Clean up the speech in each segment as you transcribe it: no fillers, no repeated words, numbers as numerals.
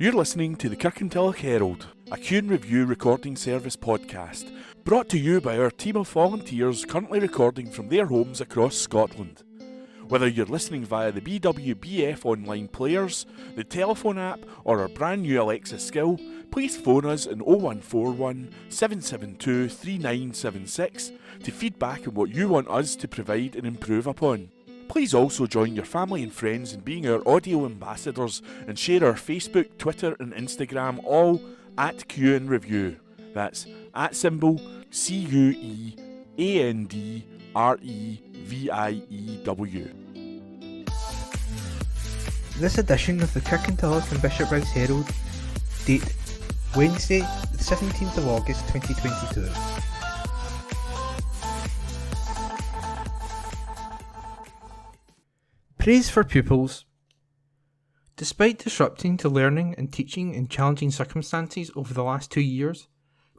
You're listening to the Kirkintilloch Herald, a Q & Review recording service podcast, brought to you by our team of volunteers currently recording from their homes across Scotland. Whether you're listening via the BWBF online players, the telephone app, or our brand new Alexa skill, please phone us on 0141 772 3976 to feedback on what you want us to provide and improve upon. Please also join your family and friends in being our audio ambassadors and share our Facebook, Twitter and Instagram all at Q & Review. That's at symbol CUENDREVIEW. This edition of the Kirkintilloch and Bishopbriggs Herald, date Wednesday, the 17th of August 2022. Praise for pupils. Despite disrupting to learning and teaching in challenging circumstances over the last 2 years,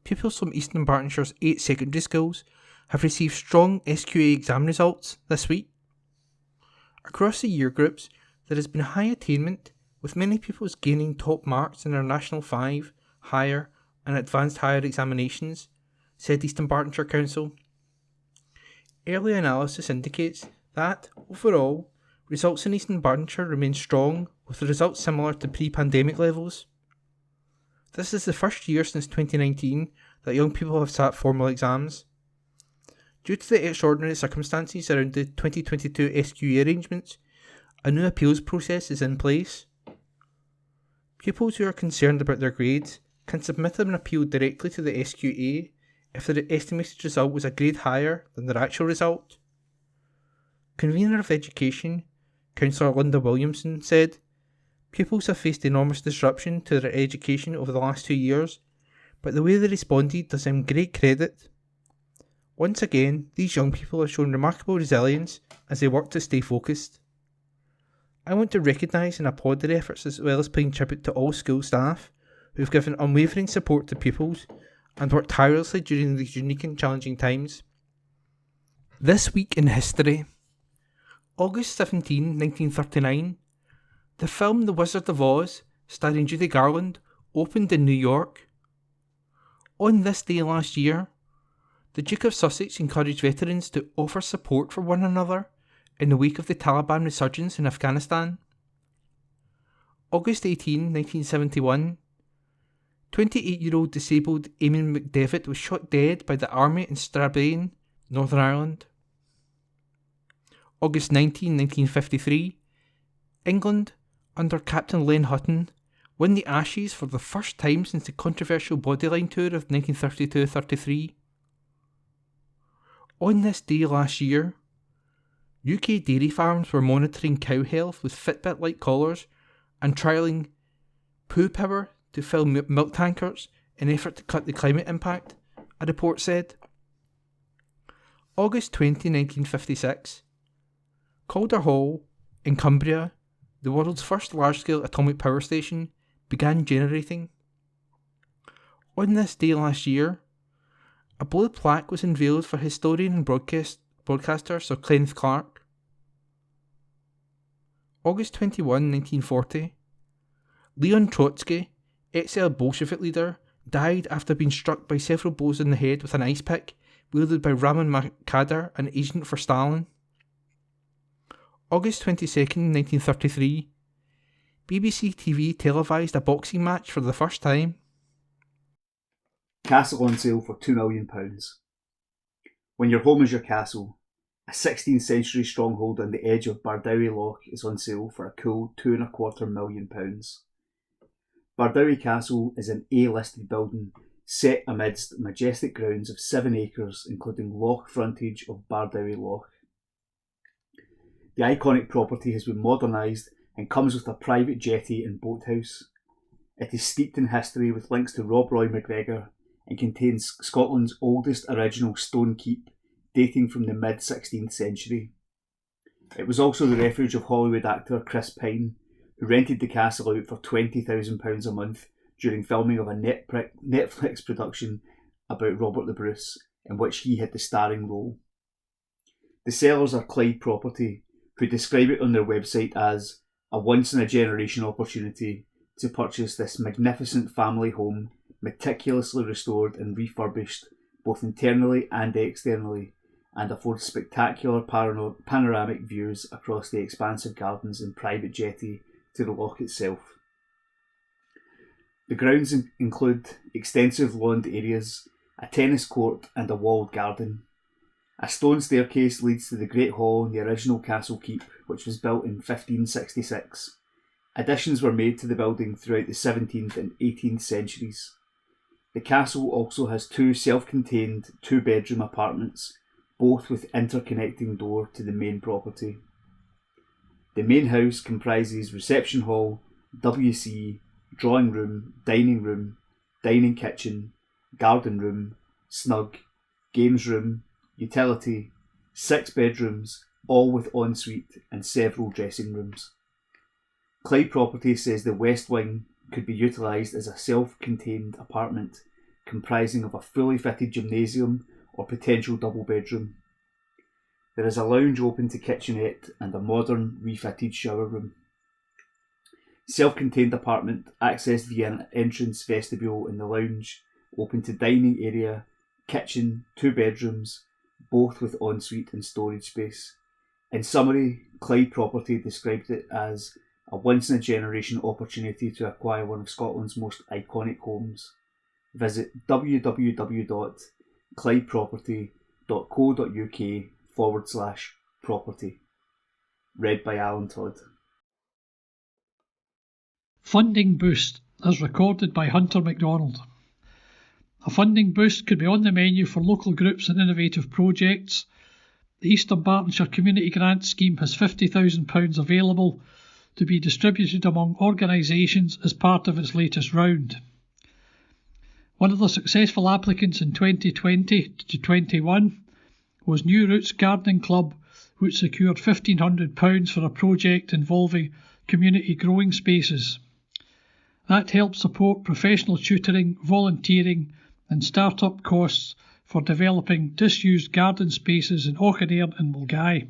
pupils from East Dunbartonshire's 8 secondary schools have received strong SQA exam results this week. Across the year groups, there has been high attainment, with many pupils gaining top marks in their National 5, Higher and Advanced Higher examinations, said East Dunbartonshire Council. Early analysis indicates that, overall, results in East Dunbartonshire remain strong, with the results similar to pre-pandemic levels. This is the first year since 2019 that young people have sat formal exams. Due to the extraordinary circumstances around the 2022 SQA arrangements, a new appeals process is in place. Pupils who are concerned about their grades can submit an appeal directly to the SQA if their estimated result was a grade higher than their actual result. Convener of Education, Councillor Linda Williamson, said, "Pupils have faced enormous disruption to their education over the last 2 years, but the way they responded does them great credit. Once again, these young people have shown remarkable resilience as they work to stay focused. I want to recognise and applaud their efforts, as well as paying tribute to all school staff who have given unwavering support to pupils and worked tirelessly during these unique and challenging times." This week in history. August 17, 1939, the film The Wizard of Oz, starring Judy Garland, opened in New York. On this day last year, the Duke of Sussex encouraged veterans to offer support for one another in the wake of the Taliban resurgence in Afghanistan. August 18, 1971, 28-year-old disabled Eamon McDevitt was shot dead by the army in Strabane, Northern Ireland. August 19, 1953, England, under Captain Len Hutton, won the Ashes for the first time since the controversial Bodyline Tour of 1932-33. On this day last year, UK dairy farms were monitoring cow health with Fitbit-like collars and trialling poo power to fill milk tankers in an effort to cut the climate impact, a report said. August 20, 1956, Calder Hall, in Cumbria, the world's first large-scale atomic power station, began generating. On this day last year, a blue plaque was unveiled for historian and broadcaster Sir Kenneth Clark. August 21, 1940, Leon Trotsky, exiled Bolshevik leader, died after being struck by several blows in the head with an ice pick wielded by Raman Makadar, an agent for Stalin. August 22nd, 1933, BBC TV televised a boxing match for the first time. Castle on sale for £2 million. When your home is your castle, a 16th century stronghold on the edge of Bardowie Loch is on sale for a cool £2.25 million. Bardowie Castle is an A-listed building set amidst majestic grounds of 7 acres, including loch frontage of Bardowie Loch. The iconic property has been modernised and comes with a private jetty and boathouse. It is steeped in history with links to Rob Roy McGregor and contains Scotland's oldest original stone keep, dating from the mid-16th century. It was also the refuge of Hollywood actor Chris Pine, who rented the castle out for £20,000 a month during filming of a Netflix production about Robert the Bruce, in which he had the starring role. The sellers are Clyde Property, who describe it on their website as a once-in-a-generation opportunity to purchase this magnificent family home, meticulously restored and refurbished both internally and externally, and affords spectacular panoramic views across the expansive gardens and private jetty to the loch itself. The grounds include extensive lawned areas, a tennis court and a walled garden. A stone staircase leads to the Great Hall in the original castle keep, which was built in 1566. Additions were made to the building throughout the 17th and 18th centuries. The castle also has two self-contained two-bedroom apartments, both with interconnecting door to the main property. The main house comprises reception hall, WC, drawing room, dining kitchen, garden room, snug, games room, utility, 6 bedrooms, all with ensuite and several dressing rooms. Clyde Property says the west wing could be utilised as a self-contained apartment comprising of a fully fitted gymnasium or potential double bedroom. There is a lounge open to kitchenette and a modern refitted shower room. Self-contained apartment accessed via an entrance vestibule in the lounge, open to dining area, kitchen, 2 bedrooms, both with ensuite and storage space. In summary, Clyde Property described it as a once-in-a-generation opportunity to acquire one of Scotland's most iconic homes. Visit www.clydeproperty.co.uk/property. Read by Alan Todd. Funding boost, as recorded by Hunter MacDonald. A funding boost could be on the menu for local groups and innovative projects. The Eastern Bartonshire Community Grant Scheme has £50,000 available to be distributed among organisations as part of its latest round. One of the successful applicants in 2020 to 21 was New Roots Gardening Club, which secured £1,500 for a project involving community growing spaces. That helps support professional tutoring, volunteering and start-up costs for developing disused garden spaces in Auchinleck and Mulgai.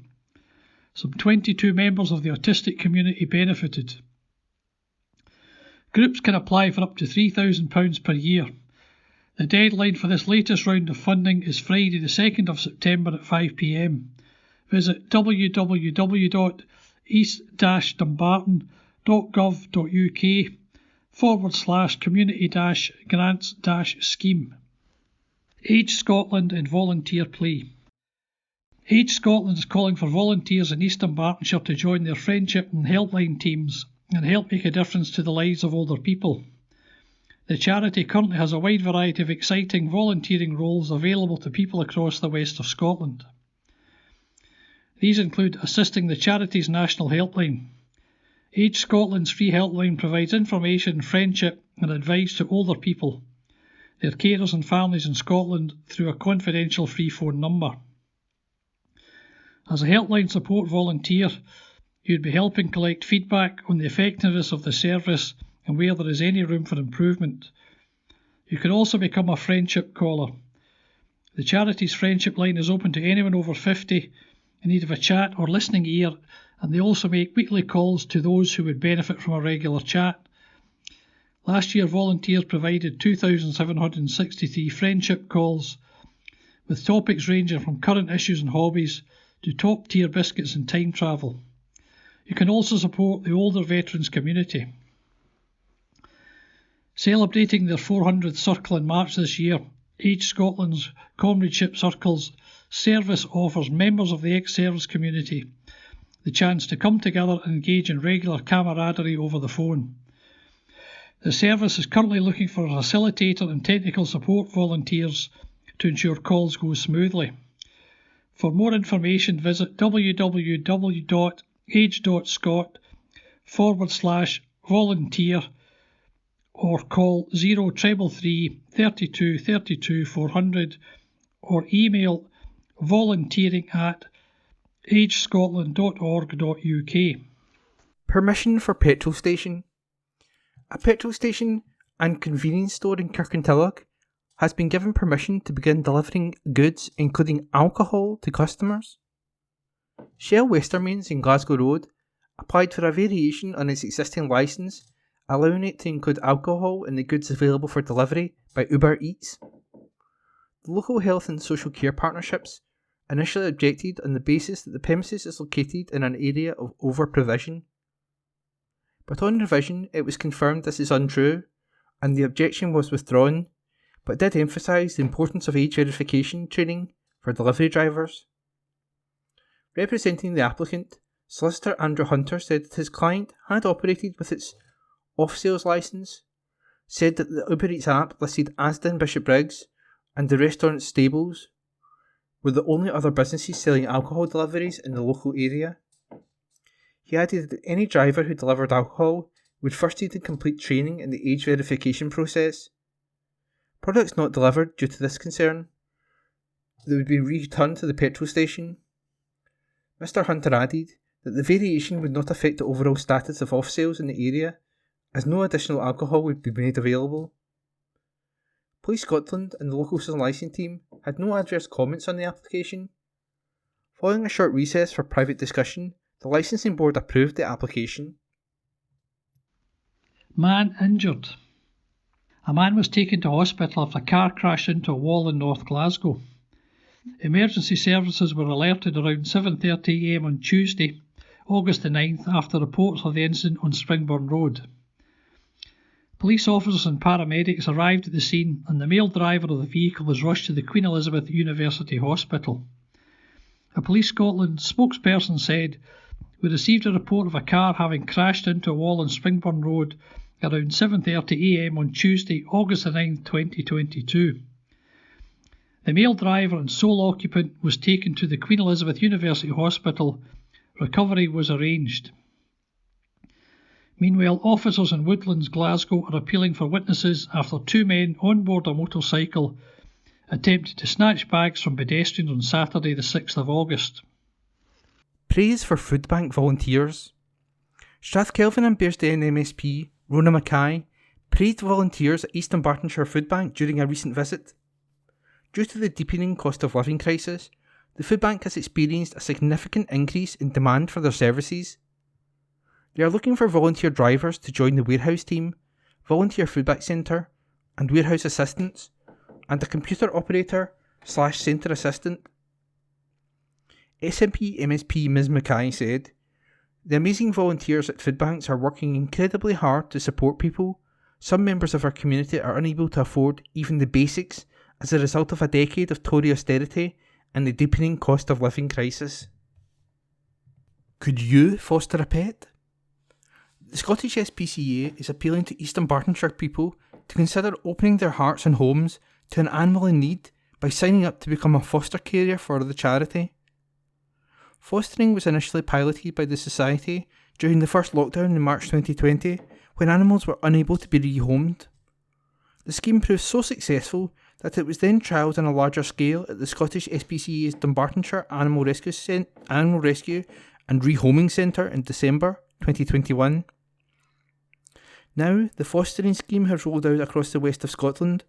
Some 22 members of the autistic community benefited. Groups can apply for up to £3,000 per year. The deadline for this latest round of funding is Friday the 2nd of September at 5 p.m. Visit www.east-dumbarton.gov.uk/community-grants-scheme. Age Scotland and volunteer play. Age Scotland is calling for volunteers in East Dumbartonshire to join their friendship and helpline teams and help make a difference to the lives of older people. The charity currently has a wide variety of exciting volunteering roles available to people across the west of Scotland. These include assisting the charity's national helpline. Age Scotland's free helpline provides information, friendship and advice to older people, their carers and families in Scotland through a confidential free phone number. As a helpline support volunteer, you'd be helping collect feedback on the effectiveness of the service and where there is any room for improvement. You can also become a friendship caller. The charity's friendship line is open to anyone over 50 in need of a chat or listening ear, and they also make weekly calls to those who would benefit from a regular chat. Last year, volunteers provided 2,763 friendship calls, with topics ranging from current issues and hobbies to top-tier biscuits and time travel. You can also support the older veterans community. Celebrating their 400th Circle in March this year, Age Scotland's Comradeship Circles service offers members of the ex-service community the chance to come together and engage in regular camaraderie over the phone. The service is currently looking for facilitator and technical support volunteers to ensure calls go smoothly. For more information, visit www.age.scot/volunteer or call 0333 32 32 400 or email volunteering@agescotland.org.uk. Permission for petrol station. A petrol station and convenience store in Kirkintilloch has been given permission to begin delivering goods including alcohol to customers. Shell Westermains in Glasgow Road applied for a variation on its existing licence allowing it to include alcohol in the goods available for delivery by Uber Eats. The local health and social care partnerships initially objected on the basis that the premises is located in an area of over-provision. But on revision, it was confirmed this is untrue, and the objection was withdrawn, but did emphasise the importance of age verification training for delivery drivers. Representing the applicant, Solicitor Andrew Hunter said that his client had operated with its off-sales licence, said that the Uber Eats app listed Asda and Bishopbriggs and the restaurant Stables were the only other businesses selling alcohol deliveries in the local area. He added that any driver who delivered alcohol would first need to complete training in the age verification process. Products not delivered due to this concern, they would be returned to the petrol station. Mr. Hunter added that the variation would not affect the overall status of off-sales in the area, as no additional alcohol would be made available. Police Scotland and the local licensing team had no adverse comments on the application. Following a short recess for private discussion, the licensing board approved the application. Man injured. A man was taken to hospital after a car crashed into a wall in North Glasgow. Emergency services were alerted around 7:30am on Tuesday, August the 9th, after reports of the incident on Springburn Road. Police officers and paramedics arrived at the scene, and the male driver of the vehicle was rushed to the Queen Elizabeth University Hospital. A Police Scotland spokesperson said, "We received a report of a car having crashed into a wall on Springburn Road around 7:30am on Tuesday, August the 9th, 2022. The male driver and sole occupant was taken to the Queen Elizabeth University Hospital. Recovery was arranged." Meanwhile, officers in Woodlands, Glasgow are appealing for witnesses after two men on board a motorcycle attempted to snatch bags from pedestrians on Saturday the 6th of August. Praise for food bank volunteers. Strathkelvin and Bearsden MSP Rona Mackay praised volunteers at East Dunbartonshire Food Bank during a recent visit. Due to the deepening cost of living crisis, the food bank has experienced a significant increase in demand for their services. They are looking for volunteer drivers to join the warehouse team, volunteer foodbank centre and warehouse assistants, and a computer operator/centre assistant. SNP MSP Ms Mackay said, "The amazing volunteers at food banks are working incredibly hard to support people. Some members of our community are unable to afford even the basics as a result of a decade of Tory austerity and the deepening cost of living crisis." Could you foster a pet? The Scottish SPCA is appealing to East Dunbartonshire people to consider opening their hearts and homes to an animal in need by signing up to become a foster carer for the charity. Fostering was initially piloted by the Society during the first lockdown in March 2020, when animals were unable to be rehomed. The scheme proved so successful that it was then trialled on a larger scale at the Scottish SPCA's Dunbartonshire Animal Rescue and Rehoming Centre in December 2021. Now, the fostering scheme has rolled out across the west of Scotland,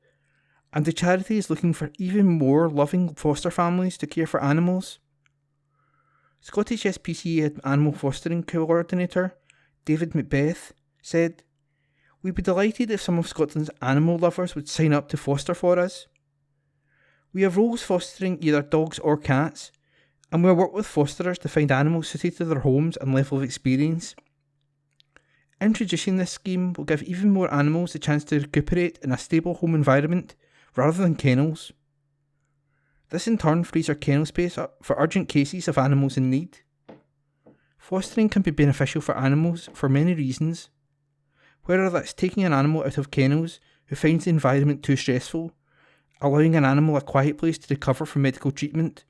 and the charity is looking for even more loving foster families to care for animals. Scottish SPCA Animal Fostering Coordinator David Macbeth said, "We'd be delighted if some of Scotland's animal lovers would sign up to foster for us. We have roles fostering either dogs or cats, and we'll work with fosterers to find animals suited to their homes and level of experience. Introducing this scheme will give even more animals the chance to recuperate in a stable home environment rather than kennels. This in turn frees our kennel space up for urgent cases of animals in need. Fostering can be beneficial for animals for many reasons, whether that's taking an animal out of kennels who finds the environment too stressful, allowing an animal a quiet place to recover from medical treatment,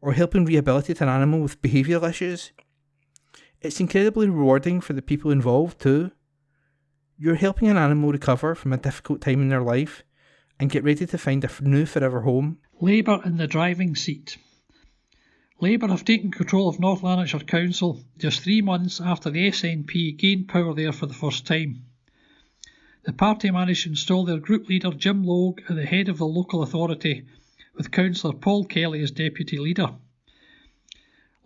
or helping rehabilitate an animal with behavioural issues. It's incredibly rewarding for the people involved too. You're helping an animal recover from a difficult time in their life and get ready to find a new forever home." Labour in the driving seat. Labour have taken control of North Lanarkshire Council just 3 months after the SNP gained power there for the first time. The party managed to install their group leader Jim Logue at the head of the local authority, with Councillor Paul Kelly as deputy leader.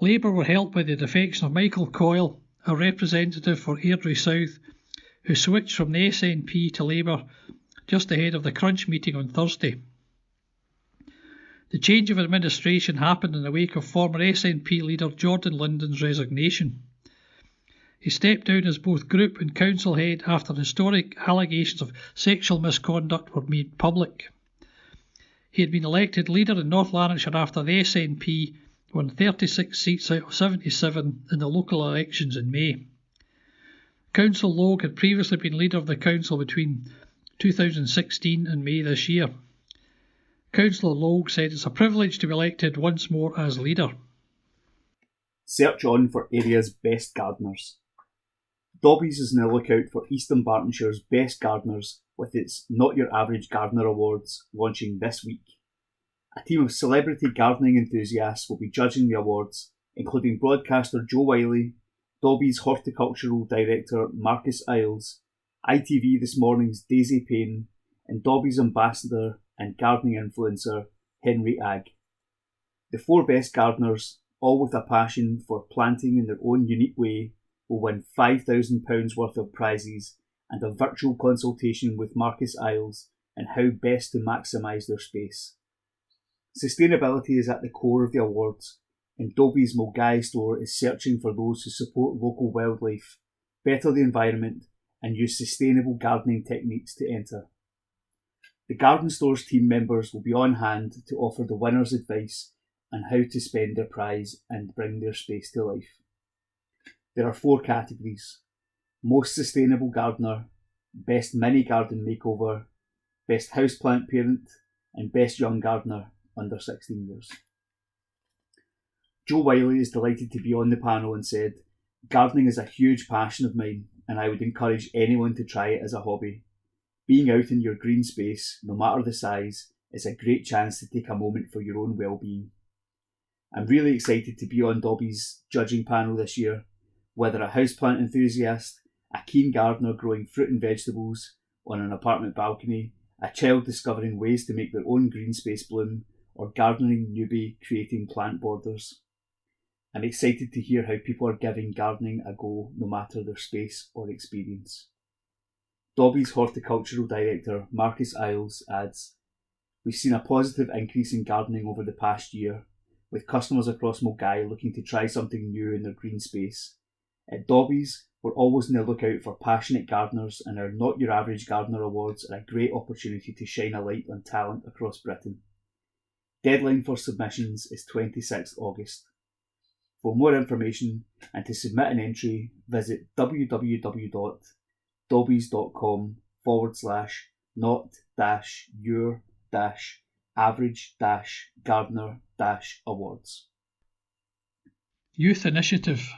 Labour were helped by the defection of Michael Coyle, a representative for Airdrie South, who switched from the SNP to Labour just ahead of the crunch meeting on Thursday. The change of administration happened in the wake of former SNP leader Jordan Linden's resignation. He stepped down as both group and council head after historic allegations of sexual misconduct were made public. He had been elected leader in North Lanarkshire after the SNP won 36 seats out of 77 in the local elections in May. Councillor Logue had previously been leader of the council between 2016 and May this year. Councillor Logue said it's a privilege to be elected once more as leader. Search on for area's best gardeners. Dobbies is on the lookout for Eastern Bartonshire's best gardeners with its Not Your Average Gardener Awards launching this week. A team of celebrity gardening enthusiasts will be judging the awards, including broadcaster Joe Wiley, Dobbies Horticultural Director Marcus Isles, ITV This Morning's Daisy Payne, and Dobbies Ambassador and gardening influencer Henry Agg. The 4 best gardeners, all with a passion for planting in their own unique way, will win £5,000 worth of prizes and a virtual consultation with Marcus Isles on how best to maximise their space. Sustainability is at the core of the awards, and Dobbies Mulgai store is searching for those who support local wildlife, better the environment, and use sustainable gardening techniques to enter. The garden store's team members will be on hand to offer the winners advice on how to spend their prize and bring their space to life. There are 4 categories: Most Sustainable Gardener, Best Mini Garden Makeover, Best Houseplant Parent, and Best Young Gardener under 16 years. Joe Wiley is delighted to be on the panel and said, "Gardening is a huge passion of mine and I would encourage anyone to try it as a hobby. Being out in your green space, no matter the size, is a great chance to take a moment for your own well-being. I'm really excited to be on Dobbies' judging panel this year. Whether a houseplant enthusiast, a keen gardener growing fruit and vegetables on an apartment balcony, a child discovering ways to make their own green space bloom, or gardening newbie creating plant borders. I'm excited to hear how people are giving gardening a go no matter their space or experience." Dobbies Horticultural Director Marcus Isles adds, "We've seen a positive increase in gardening over the past year, with customers across Mulgai looking to try something new in their green space. At Dobbies, we're always on the lookout for passionate gardeners, and our Not Your Average Gardener Awards are a great opportunity to shine a light on talent across Britain. Deadline for submissions is 26th August. For more information and to submit an entry, visit www.dobbies.com/not-your-average-gardener-awards. Youth Initiative.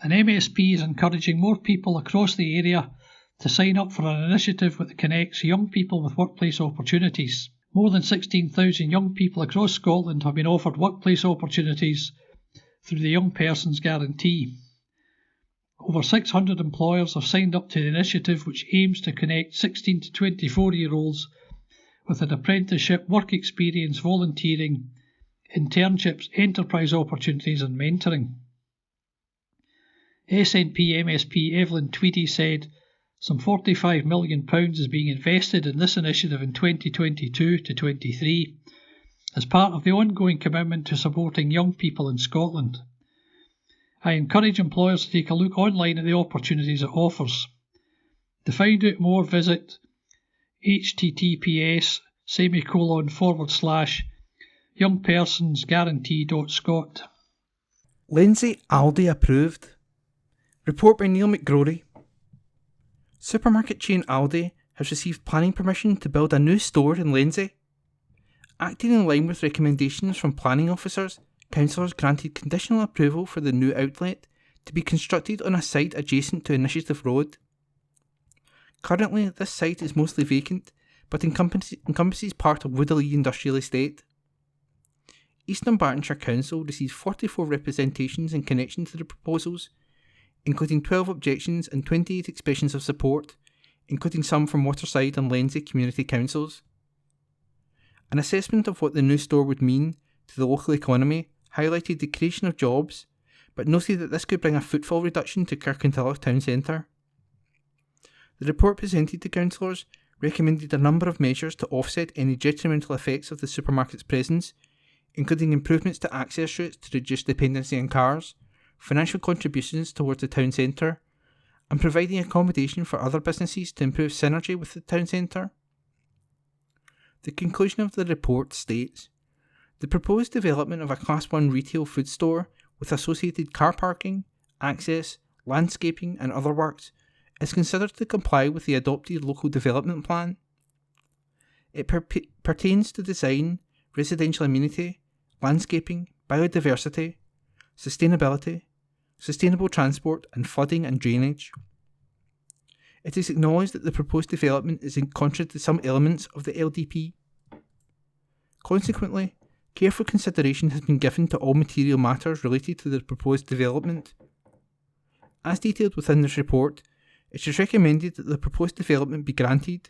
An MSP is encouraging more people across the area to sign up for an initiative that connects young people with workplace opportunities. More than 16,000 young people across Scotland have been offered workplace opportunities through the Young Persons Guarantee. Over 600 employers have signed up to the initiative, which aims to connect 16 to 24-year-olds with an apprenticeship, work experience, volunteering, internships, enterprise opportunities and mentoring. SNP MSP Evelyn Tweedy said some £45 million is being invested in this initiative in 2022 to 23 as part of the ongoing commitment to supporting young people in Scotland. I encourage employers to take a look online at the opportunities it offers. To find out more, visit https://youngpersonsguarantee.scot. Lindsay Aldi approved. Report by Neil McGrory. Supermarket chain Aldi has received planning permission to build a new store in Lindsay. Acting in line with recommendations from planning officers, councillors granted conditional approval for the new outlet to be constructed on a site adjacent to Initiative Road. Currently, this site is mostly vacant, but encompasses part of Woodley Industrial Estate. Eastern Bartonshire Council received 44 representations in connection to the proposals, including 12 objections and 28 expressions of support, including some from Waterside and Lindsay community councils. An assessment of what the new store would mean to the local economy highlighted the creation of jobs, but noted that this could bring a footfall reduction to Kirkintilloch town centre. The report presented to councillors recommended a number of measures to offset any detrimental effects of the supermarket's presence, including improvements to access routes to reduce dependency on cars, financial contributions towards the town centre, and providing accommodation for other businesses to improve synergy with the town centre. The conclusion of the report states, the proposed development of a Class 1 retail food store with associated car parking, access, landscaping and other works is considered to comply with the adopted local development plan. It pertains to design, residential amenity, landscaping, biodiversity, sustainability, sustainable transport and flooding and drainage. It is acknowledged that the proposed development is in contrary to some elements of the LDP. Consequently, careful consideration has been given to all material matters related to the proposed development. As detailed within this report, it is recommended that the proposed development be granted.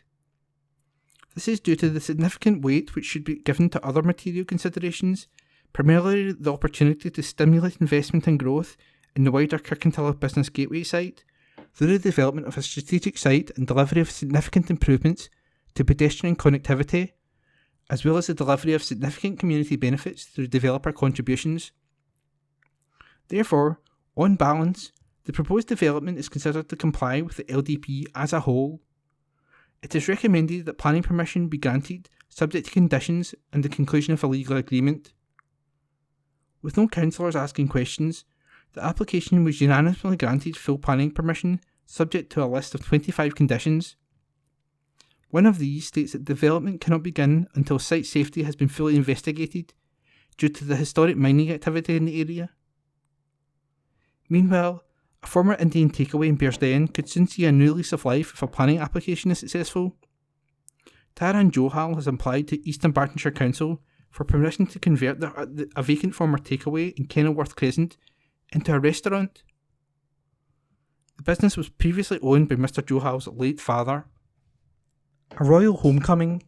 This is due to the significant weight which should be given to other material considerations, primarily the opportunity to stimulate investment and growth in the wider Kirkintilloch Business Gateway site, through the development of a strategic site and delivery of significant improvements to pedestrian connectivity, as well as the delivery of significant community benefits through developer contributions. Therefore, on balance, the proposed development is considered to comply with the LDP as a whole. It is recommended that planning permission be granted subject to conditions and the conclusion of a legal agreement. With no councillors asking questions, the application was unanimously granted full planning permission subject to a list of 25 conditions. One of these states that development cannot begin until site safety has been fully investigated due to the historic mining activity in the area. Meanwhile, a former Indian takeaway in Bearsden could soon see a new lease of life if a planning application is successful. Taran Johal has applied to Eastern Bartonshire Council for permission to convert a vacant former takeaway in Kenilworth Crescent into a restaurant. The business was previously owned by Mr. Johal's late father. A Royal Homecoming,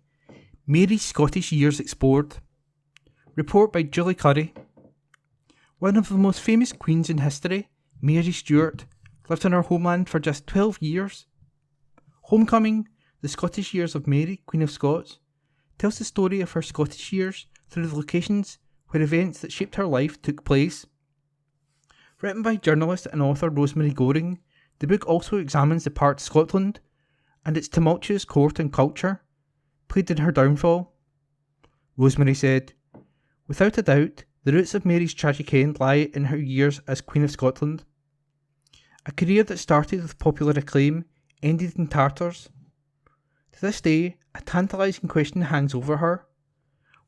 Mary's Scottish Years Explored. Report by Julie Curry. One of the most famous queens in history, Mary Stuart, lived in her homeland for just 12 years. Homecoming, The Scottish Years of Mary, Queen of Scots, tells the story of her Scottish years through the locations where events that shaped her life took place. Written by journalist and author Rosemary Goring, the book also examines the part Scotland and its tumultuous court and culture played in her downfall. Rosemary said, "Without a doubt, the roots of Mary's tragic end lie in her years as Queen of Scotland. A career that started with popular acclaim ended in tatters. To this day, a tantalising question hangs over her.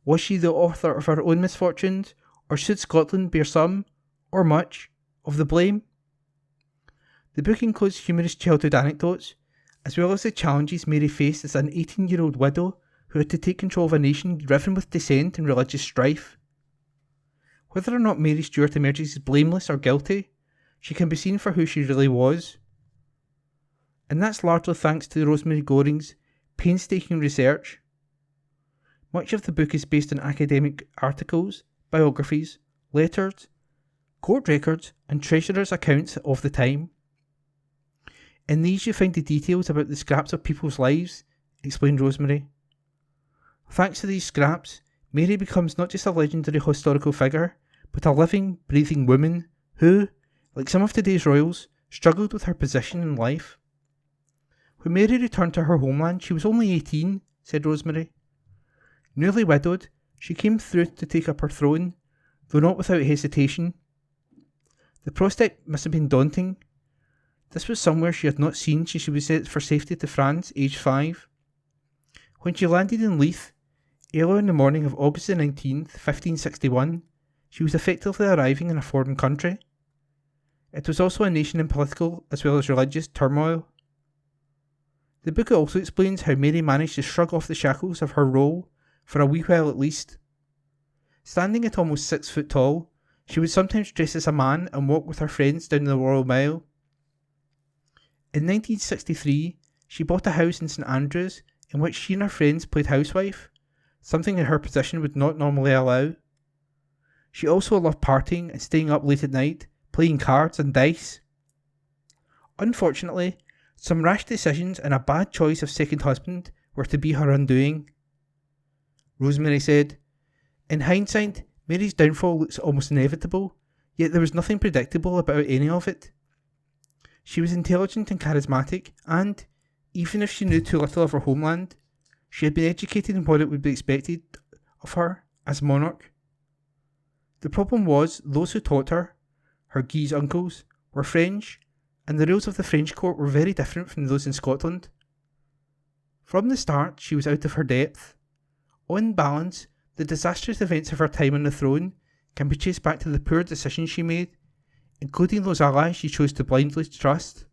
Was she the author of her own misfortunes, or should Scotland bear some, or much, of the blame?" The book includes humorous childhood anecdotes, as well as the challenges Mary faced as an 18-year-old widow who had to take control of a nation riven with dissent and religious strife. Whether or not Mary Stuart emerges as blameless or guilty, she can be seen for who she really was. And that's largely thanks to Rosemary Goring's painstaking research. Much of the book is based on academic articles, biographies, letters, court records, and treasurers' accounts of the time. In these you find the details about the scraps of people's lives, explained Rosemary. Thanks to these scraps, Mary becomes not just a legendary historical figure, but a living, breathing woman who, like some of today's royals, struggled with her position in life. When Mary returned to her homeland, she was only 18, said Rosemary. Newly widowed, she came through to take up her throne, though not without hesitation. The prospect must have been daunting. This was somewhere she had not seen since she was sent for safety to France, aged 5. When she landed in Leith, early in the morning of August the 19th, 1561, she was effectively arriving in a foreign country. It was also a nation in political as well as religious turmoil. The book also explains how Mary managed to shrug off the shackles of her role, for a wee while at least. Standing at almost 6 foot tall, she would sometimes dress as a man and walk with her friends down the Royal Mile. In 1963, she bought a house in St Andrews in which she and her friends played housewife, something in her position would not normally allow. She also loved partying and staying up late at night, playing cards and dice. Unfortunately, Some rash decisions and a bad choice of second husband were to be her undoing. Rosemary said, "In hindsight, Mary's downfall looks almost inevitable, yet there was nothing predictable about any of it. She was intelligent and charismatic, and, even if she knew too little of her homeland, she had been educated in what it would be expected of her as monarch. The problem was those who taught her, her Guise uncles, were French, and the rules of the French court were very different from those in Scotland. From the start, she was out of her depth. On balance, the disastrous events of her time on the throne can be traced back to the poor decisions she made, including those allies she chose to blindly trust.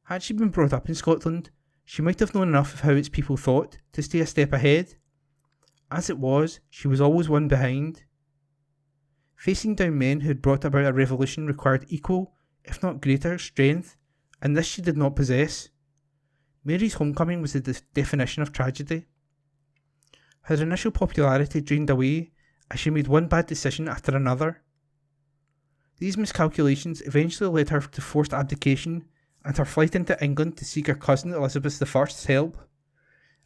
Had she been brought up in Scotland, she might have known enough of how its people thought to stay a step ahead. As it was, she was always one behind. Facing down men who had brought about a revolution required equal, if not greater, strength, and this she did not possess. Mary's homecoming was the definition of tragedy. Her initial popularity drained away as she made one bad decision after another. These miscalculations eventually led her to forced abdication and her flight into England to seek her cousin Elizabeth I's help,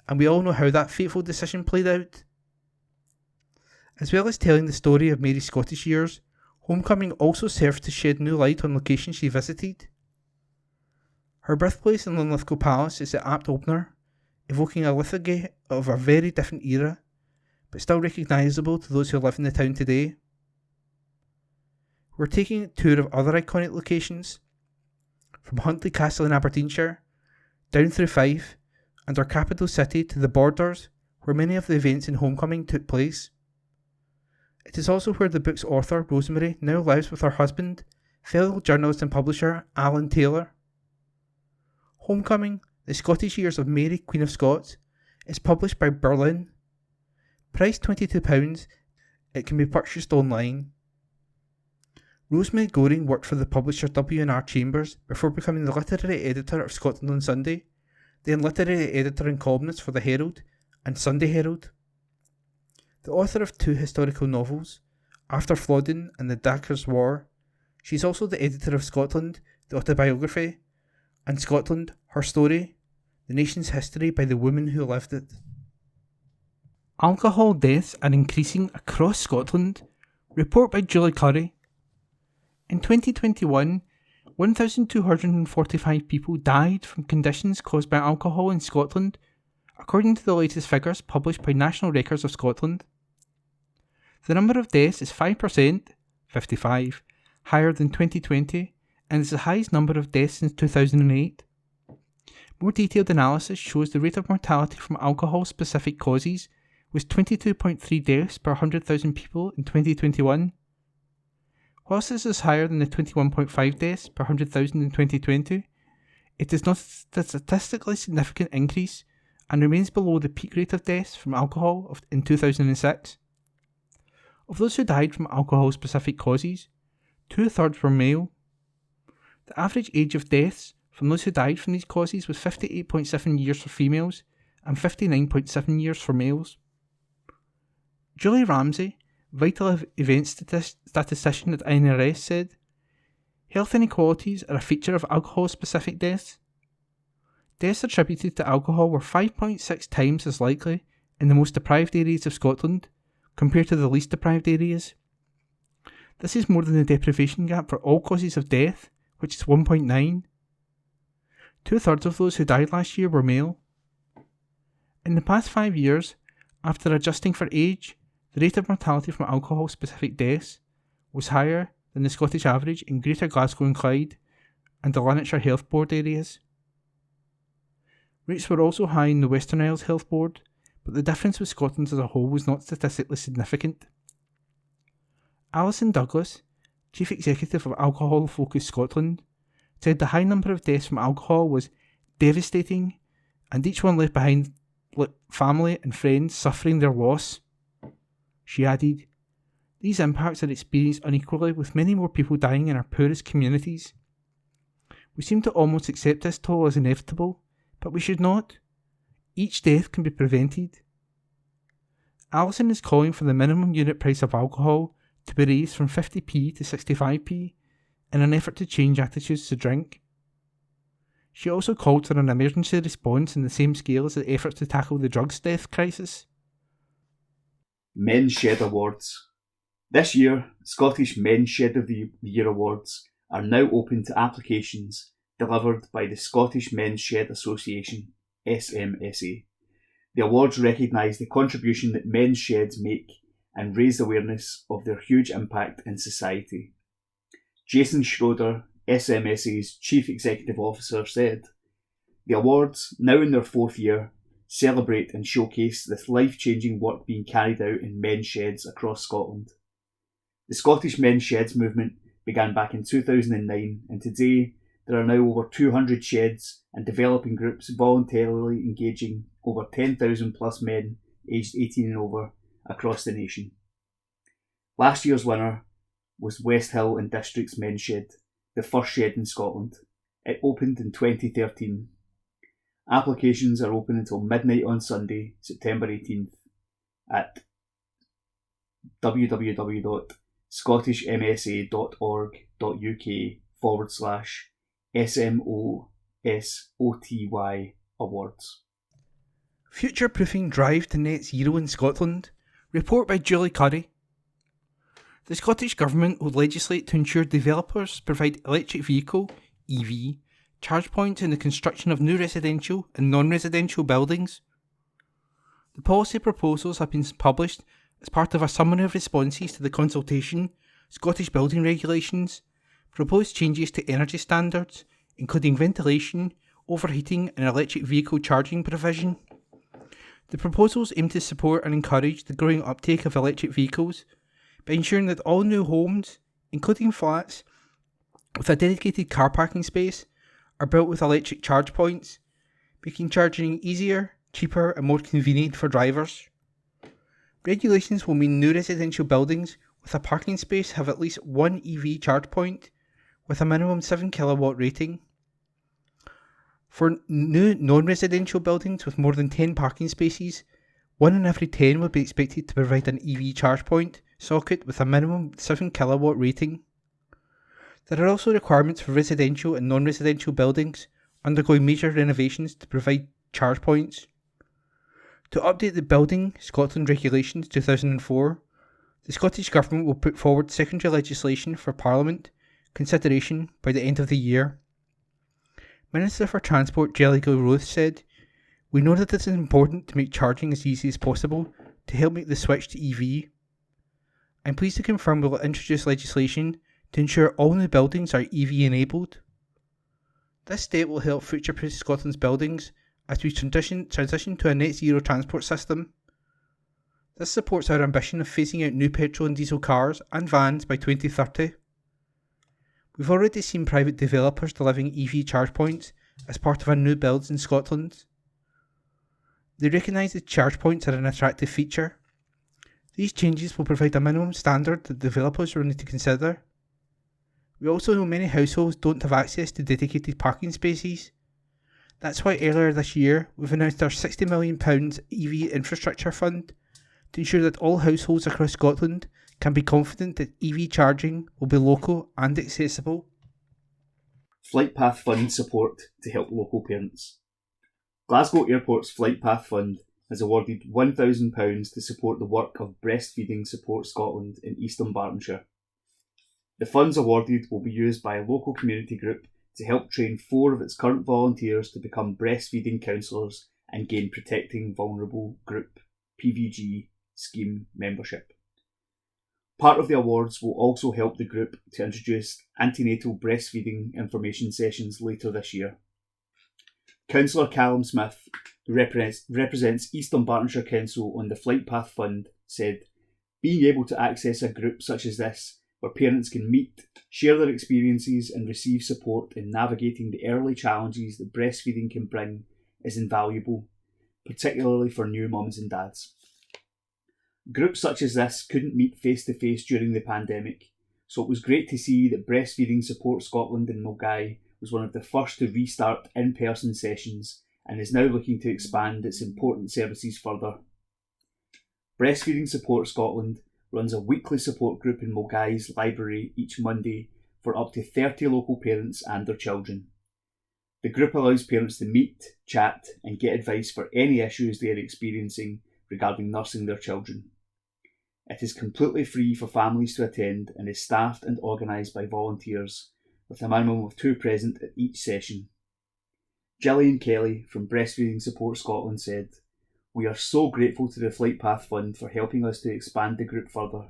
and we all know how that fateful decision played out. As well as telling the story of Mary's Scottish years, Homecoming also served to shed new light on locations she visited. Her birthplace in Linlithgow Palace is the apt opener, evoking a lithogy of a very different era, but still recognisable to those who live in the town today. We're taking a tour of other iconic locations, from Huntly Castle in Aberdeenshire, down through Fife, and our capital city to the Borders, where many of the events in Homecoming took place. It is also where the book's author, Rosemary, now lives with her husband, fellow journalist and publisher, Alan Taylor. Homecoming, The Scottish Years of Mary, Queen of Scots, is published by Berlin. Priced £22, it can be purchased online. Rosemary Goring worked for the publisher W&R Chambers before becoming the literary editor of Scotland on Sunday, then literary editor and columnist for the Herald and Sunday Herald. The author of 2 historical novels, After Flodden and The Dacre's War, she is also the editor of Scotland, the autobiography, and Scotland, Her Story, the nation's history by the woman who lived it. Alcohol deaths are increasing across Scotland. Report by Julie Curry. In 2021, 1,245 people died from conditions caused by alcohol in Scotland, according to the latest figures published by National Records of Scotland. The number of deaths is 5%, 55, higher than 2020, and is the highest number of deaths since 2008. More detailed analysis shows the rate of mortality from alcohol-specific causes was 22.3 deaths per 100,000 people in 2021. Whilst this is higher than the 21.5 deaths per 100,000 in 2020, it is not a statistically significant increase and remains below the peak rate of deaths from alcohol in 2006. Of those who died from alcohol-specific causes, 2/3 were male. The average age of deaths from those who died from these causes was 58.7 years for females and 59.7 years for males. Julie Ramsey, Vital Events statistician at INRS, said, "Health inequalities are a feature of alcohol-specific deaths. Deaths attributed to alcohol were 5.6 times as likely in the most deprived areas of Scotland compared to the least deprived areas. This is more than the deprivation gap for all causes of death, which is 1.9. 2/3 of those who died last year were male. In the past 5 years, after adjusting for age, the rate of mortality from alcohol-specific deaths was higher than the Scottish average in Greater Glasgow and Clyde and the Lanarkshire Health Board areas. Rates were also high in the Western Isles Health Board, but the difference with Scotland as a whole was not statistically significant." Alison Douglas, Chief Executive of Alcohol Focus Scotland, said the high number of deaths from alcohol was devastating and each one left behind family and friends suffering their loss. She added, "These impacts are experienced unequally, with many more people dying in our poorest communities. We seem to almost accept this toll as inevitable, but we should not. Each death can be prevented." Alison is calling for the minimum unit price of alcohol to be raised from 50p to 65p in an effort to change attitudes to drink. She also called for an emergency response in the same scale as the efforts to tackle the drugs death crisis. Men's Shed Awards. This year, Scottish Men's Shed of the Year Awards are now open to applications delivered by the Scottish Men's Shed Association, SMSA. The awards recognise the contribution that men's sheds make and raise awareness of their huge impact in society. Jason Schroeder, SMSA's Chief Executive Officer, said, "The awards, now in their 4th year, celebrate and showcase this life-changing work being carried out in men's sheds across Scotland. The Scottish Men's Sheds movement began back in 2009, and today there are now over 200 sheds and developing groups voluntarily engaging over 10,000 plus men aged 18 and over across the nation." Last year's winner was West Hill and District's Men's Shed, the first shed in Scotland. It opened in 2013. Applications are open until midnight on Sunday, September 18th at www.scottishmsa.org.uk/SMOSOTY awards. Future-proofing drive to net zero in Scotland. Report by Julie Curry. The Scottish Government will legislate to ensure developers provide electric vehicle (EV) charge points in the construction of new residential and non-residential buildings. The policy proposals have been published as part of a summary of responses to the consultation, Scottish Building Regulations, proposed changes to energy standards, including ventilation, overheating and electric vehicle charging provision. The proposals aim to support and encourage the growing uptake of electric vehicles by ensuring that all new homes, including flats with a dedicated car parking space, are built with electric charge points, making charging easier, cheaper and more convenient for drivers. Regulations will mean new residential buildings with a parking space have at least one EV charge point with a minimum 7 kilowatt rating. For new non-residential buildings with more than 10 parking spaces, 1 in every 10 will be expected to provide an EV charge point socket with a minimum 7 kilowatt rating. There are also requirements for residential and non-residential buildings undergoing major renovations to provide charge points. To update the Building Scotland Regulations 2004, the Scottish Government will put forward secondary legislation for Parliament consideration by the end of the year. Minister for Transport Jellicoe Roth said, "We know that it is important to make charging as easy as possible to help make the switch to EV. I'm pleased to confirm we will introduce legislation to ensure all new buildings are EV enabled. This step will help future-proof Scotland's buildings as we transition to a net zero transport system. This supports our ambition of phasing out new petrol and diesel cars and vans by 2030. We've already seen private developers delivering EV charge points as part of our new builds in Scotland. They recognise that charge points are an attractive feature. These changes will provide a minimum standard that developers will need to consider. We also know many households don't have access to dedicated parking spaces. That's why earlier this year we've announced our £60 million EV infrastructure fund to ensure that all households across Scotland can be confident that EV charging will be local and accessible." Flight Path Fund support to help local parents. Glasgow Airport's Flight Path Fund has awarded £1,000 to support the work of Breastfeeding Support Scotland in East Dunbartonshire. The funds awarded will be used by a local community group to help train 4 of its current volunteers to become breastfeeding counsellors and gain Protecting Vulnerable Group (PVG) scheme membership. Part of the awards will also help the group to introduce antenatal breastfeeding information sessions later this year. Councillor Callum Smith, who represents East Dunbartonshire Council on the Flight Path Fund, said, "Being able to access a group such as this, where parents can meet, share their experiences and receive support in navigating the early challenges that breastfeeding can bring, is invaluable, particularly for new mums and dads." Groups such as this couldn't meet face-to-face during the pandemic, so it was great to see that Breastfeeding Support Scotland in Milngavie was one of the first to restart in-person sessions and is now looking to expand its important services further. Breastfeeding Support Scotland runs a weekly support group in Milngavie's library each Monday for up to 30 local parents and their children. The group allows parents to meet, chat and get advice for any issues they are experiencing regarding nursing their children. It is completely free for families to attend and is staffed and organised by volunteers, with a minimum of 2 present at each session. Gillian Kelly from Breastfeeding Support Scotland said, "We are so grateful to the Flight Path Fund for helping us to expand the group further.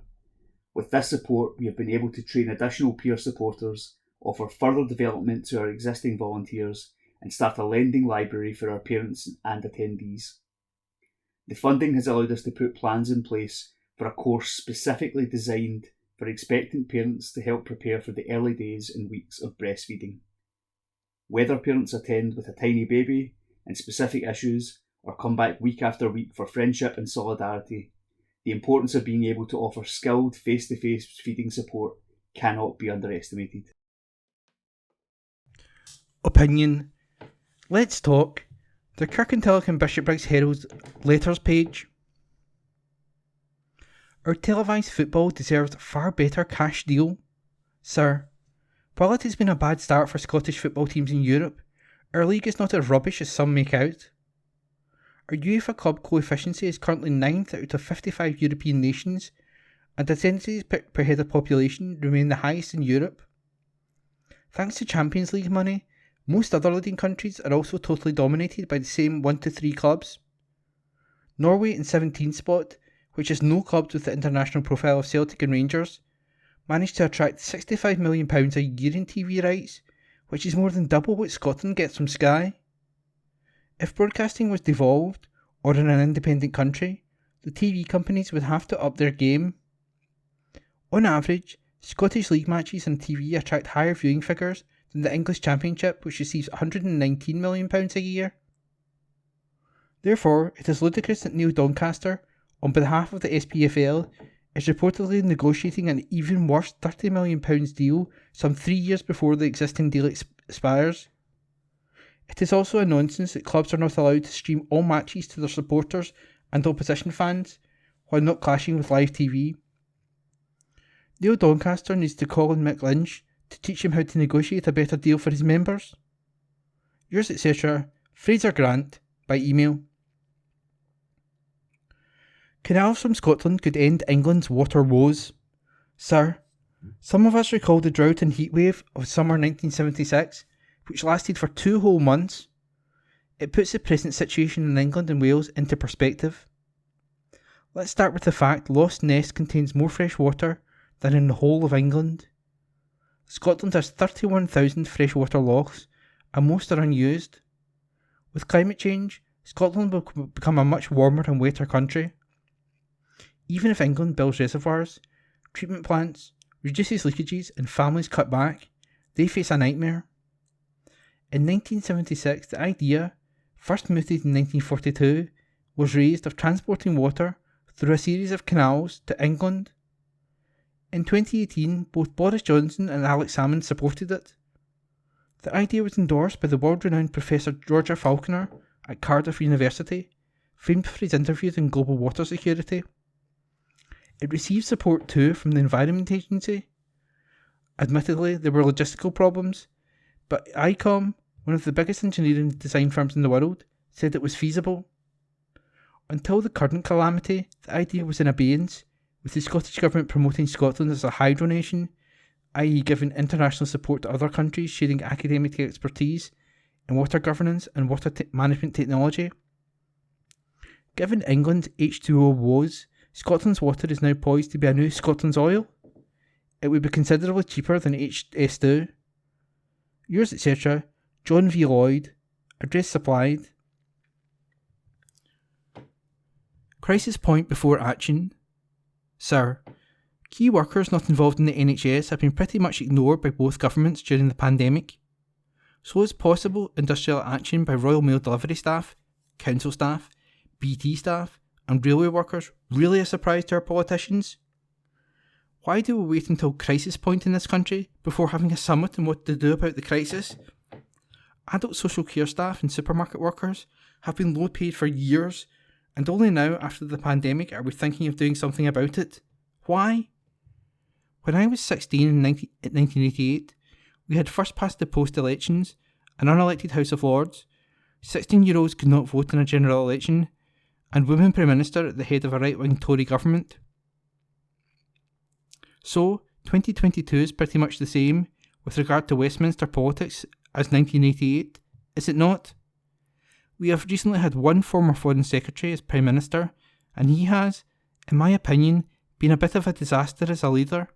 With this support, we have been able to train additional peer supporters, offer further development to our existing volunteers, and start a lending library for our parents and attendees. The funding has allowed us to put plans in place for a course specifically designed for expectant parents to help prepare for the early days and weeks of breastfeeding. Whether parents attend with a tiny baby and specific issues, or come back week after week for friendship and solidarity, the importance of being able to offer skilled face-to-face feeding support cannot be underestimated." Opinion. Let's talk. The Kirkintilloch and Bishopbriggs Herald letters page. Our televised football deserves a far better cash deal. Sir, while it has been a bad start for Scottish football teams in Europe, our league is not as rubbish as some make out. Our UEFA club coefficiency is currently 9th out of 55 European nations, and attendances per head of population remain the highest in Europe. Thanks to Champions League money, most other leading countries are also totally dominated by the same 1 to 3 clubs. Norway in 17th spot, which has no clubs with the international profile of Celtic and Rangers, managed to attract £65 million a year in TV rights, which is more than double what Scotland gets from Sky. If broadcasting was devolved, or in an independent country, the TV companies would have to up their game. On average, Scottish League matches on TV attract higher viewing figures than the English Championship, which receives £119 million a year. Therefore, it is ludicrous that Neil Doncaster, on behalf of the SPFL, is reportedly negotiating an even worse £30 million deal some 3 years before the existing deal expires. It is also a nonsense that clubs are not allowed to stream all matches to their supporters and opposition fans, while not clashing with live TV. Neil Doncaster needs to call on Mick Lynch to teach him how to negotiate a better deal for his members. Yours, etc., Fraser Grant, by email. Canals from Scotland could end England's water woes. Sir, some of us recall the drought and heatwave of summer 1976, which lasted for 2 whole months. It puts the present situation in England and Wales into perspective. Let's start with the fact Lost Ness contains more fresh water than in the whole of England. Scotland has 31,000 freshwater lochs, and most are unused. With climate change, Scotland will become a much warmer and wetter country. Even if England builds reservoirs, treatment plants, reduces leakages and families cut back, they face a nightmare. In 1976, the idea, first mooted in 1942, was raised of transporting water through a series of canals to England. In 2018, both Boris Johnson and Alex Salmond supported it. The idea was endorsed by the world-renowned Professor Roger Falconer at Cardiff University, famed for his interviews on global water security. It received support too from the Environment Agency. Admittedly, there were logistical problems, but ICOM, one of the biggest engineering design firms in the world, said it was feasible. Until the current calamity, the idea was in abeyance, with the Scottish Government promoting Scotland as a hydro nation, i.e. giving international support to other countries sharing academic expertise in water governance and water management technology. Given England's H2O woes, Scotland's water is now poised to be a new Scotland's oil. It would be considerably cheaper than HS2. Yours, etc., John V. Lloyd. Address supplied. Crisis point before action. Sir, key workers not involved in the NHS have been pretty much ignored by both governments during the pandemic. So is possible industrial action by Royal Mail delivery staff, council staff, BT staff, and railway workers really a surprise to our politicians? Why do we wait until crisis point in this country before having a summit on what to do about the crisis? Adult social care staff and supermarket workers have been low paid for years, and only now after the pandemic are we thinking of doing something about it. Why? When I was 16 in 1988, we had first past the post elections, an unelected House of Lords, 16-year-olds could not vote in a general election, and women Prime Minister at the head of a right-wing Tory government. So, 2022 is pretty much the same with regard to Westminster politics as 1988, is it not? We have recently had one former Foreign Secretary as Prime Minister, and he has, in my opinion, been a bit of a disaster as a leader.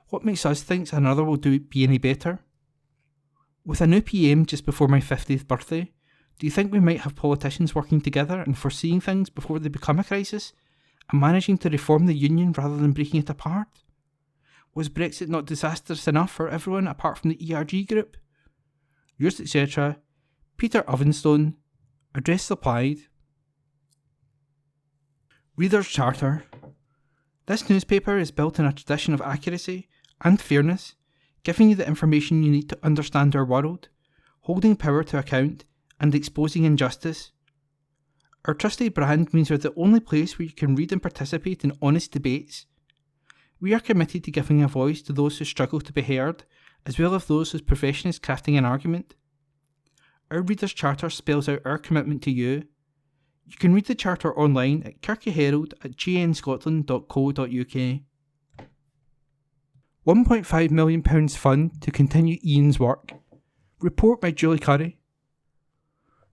What makes us think another will be any better? With a new PM just before my 50th birthday, do you think we might have politicians working together and foreseeing things before they become a crisis, and managing to reform the Union rather than breaking it apart? Was Brexit not disastrous enough for everyone apart from the ERG group? Yours, etc., Peter Ovenstone. Address supplied. Reader's Charter. This newspaper is built on a tradition of accuracy and fairness, giving you the information you need to understand our world, holding power to account, and exposing injustice. Our trusted brand means we're the only place where you can read and participate in honest debates. We are committed to giving a voice to those who struggle to be heard, as well as those whose profession is crafting an argument. Our Reader's Charter spells out our commitment to you. You can read the Charter online at kirkintilloch@jnscotland.co.uk. £1.5 million fund to continue Ian's work. Report by Julie Curry.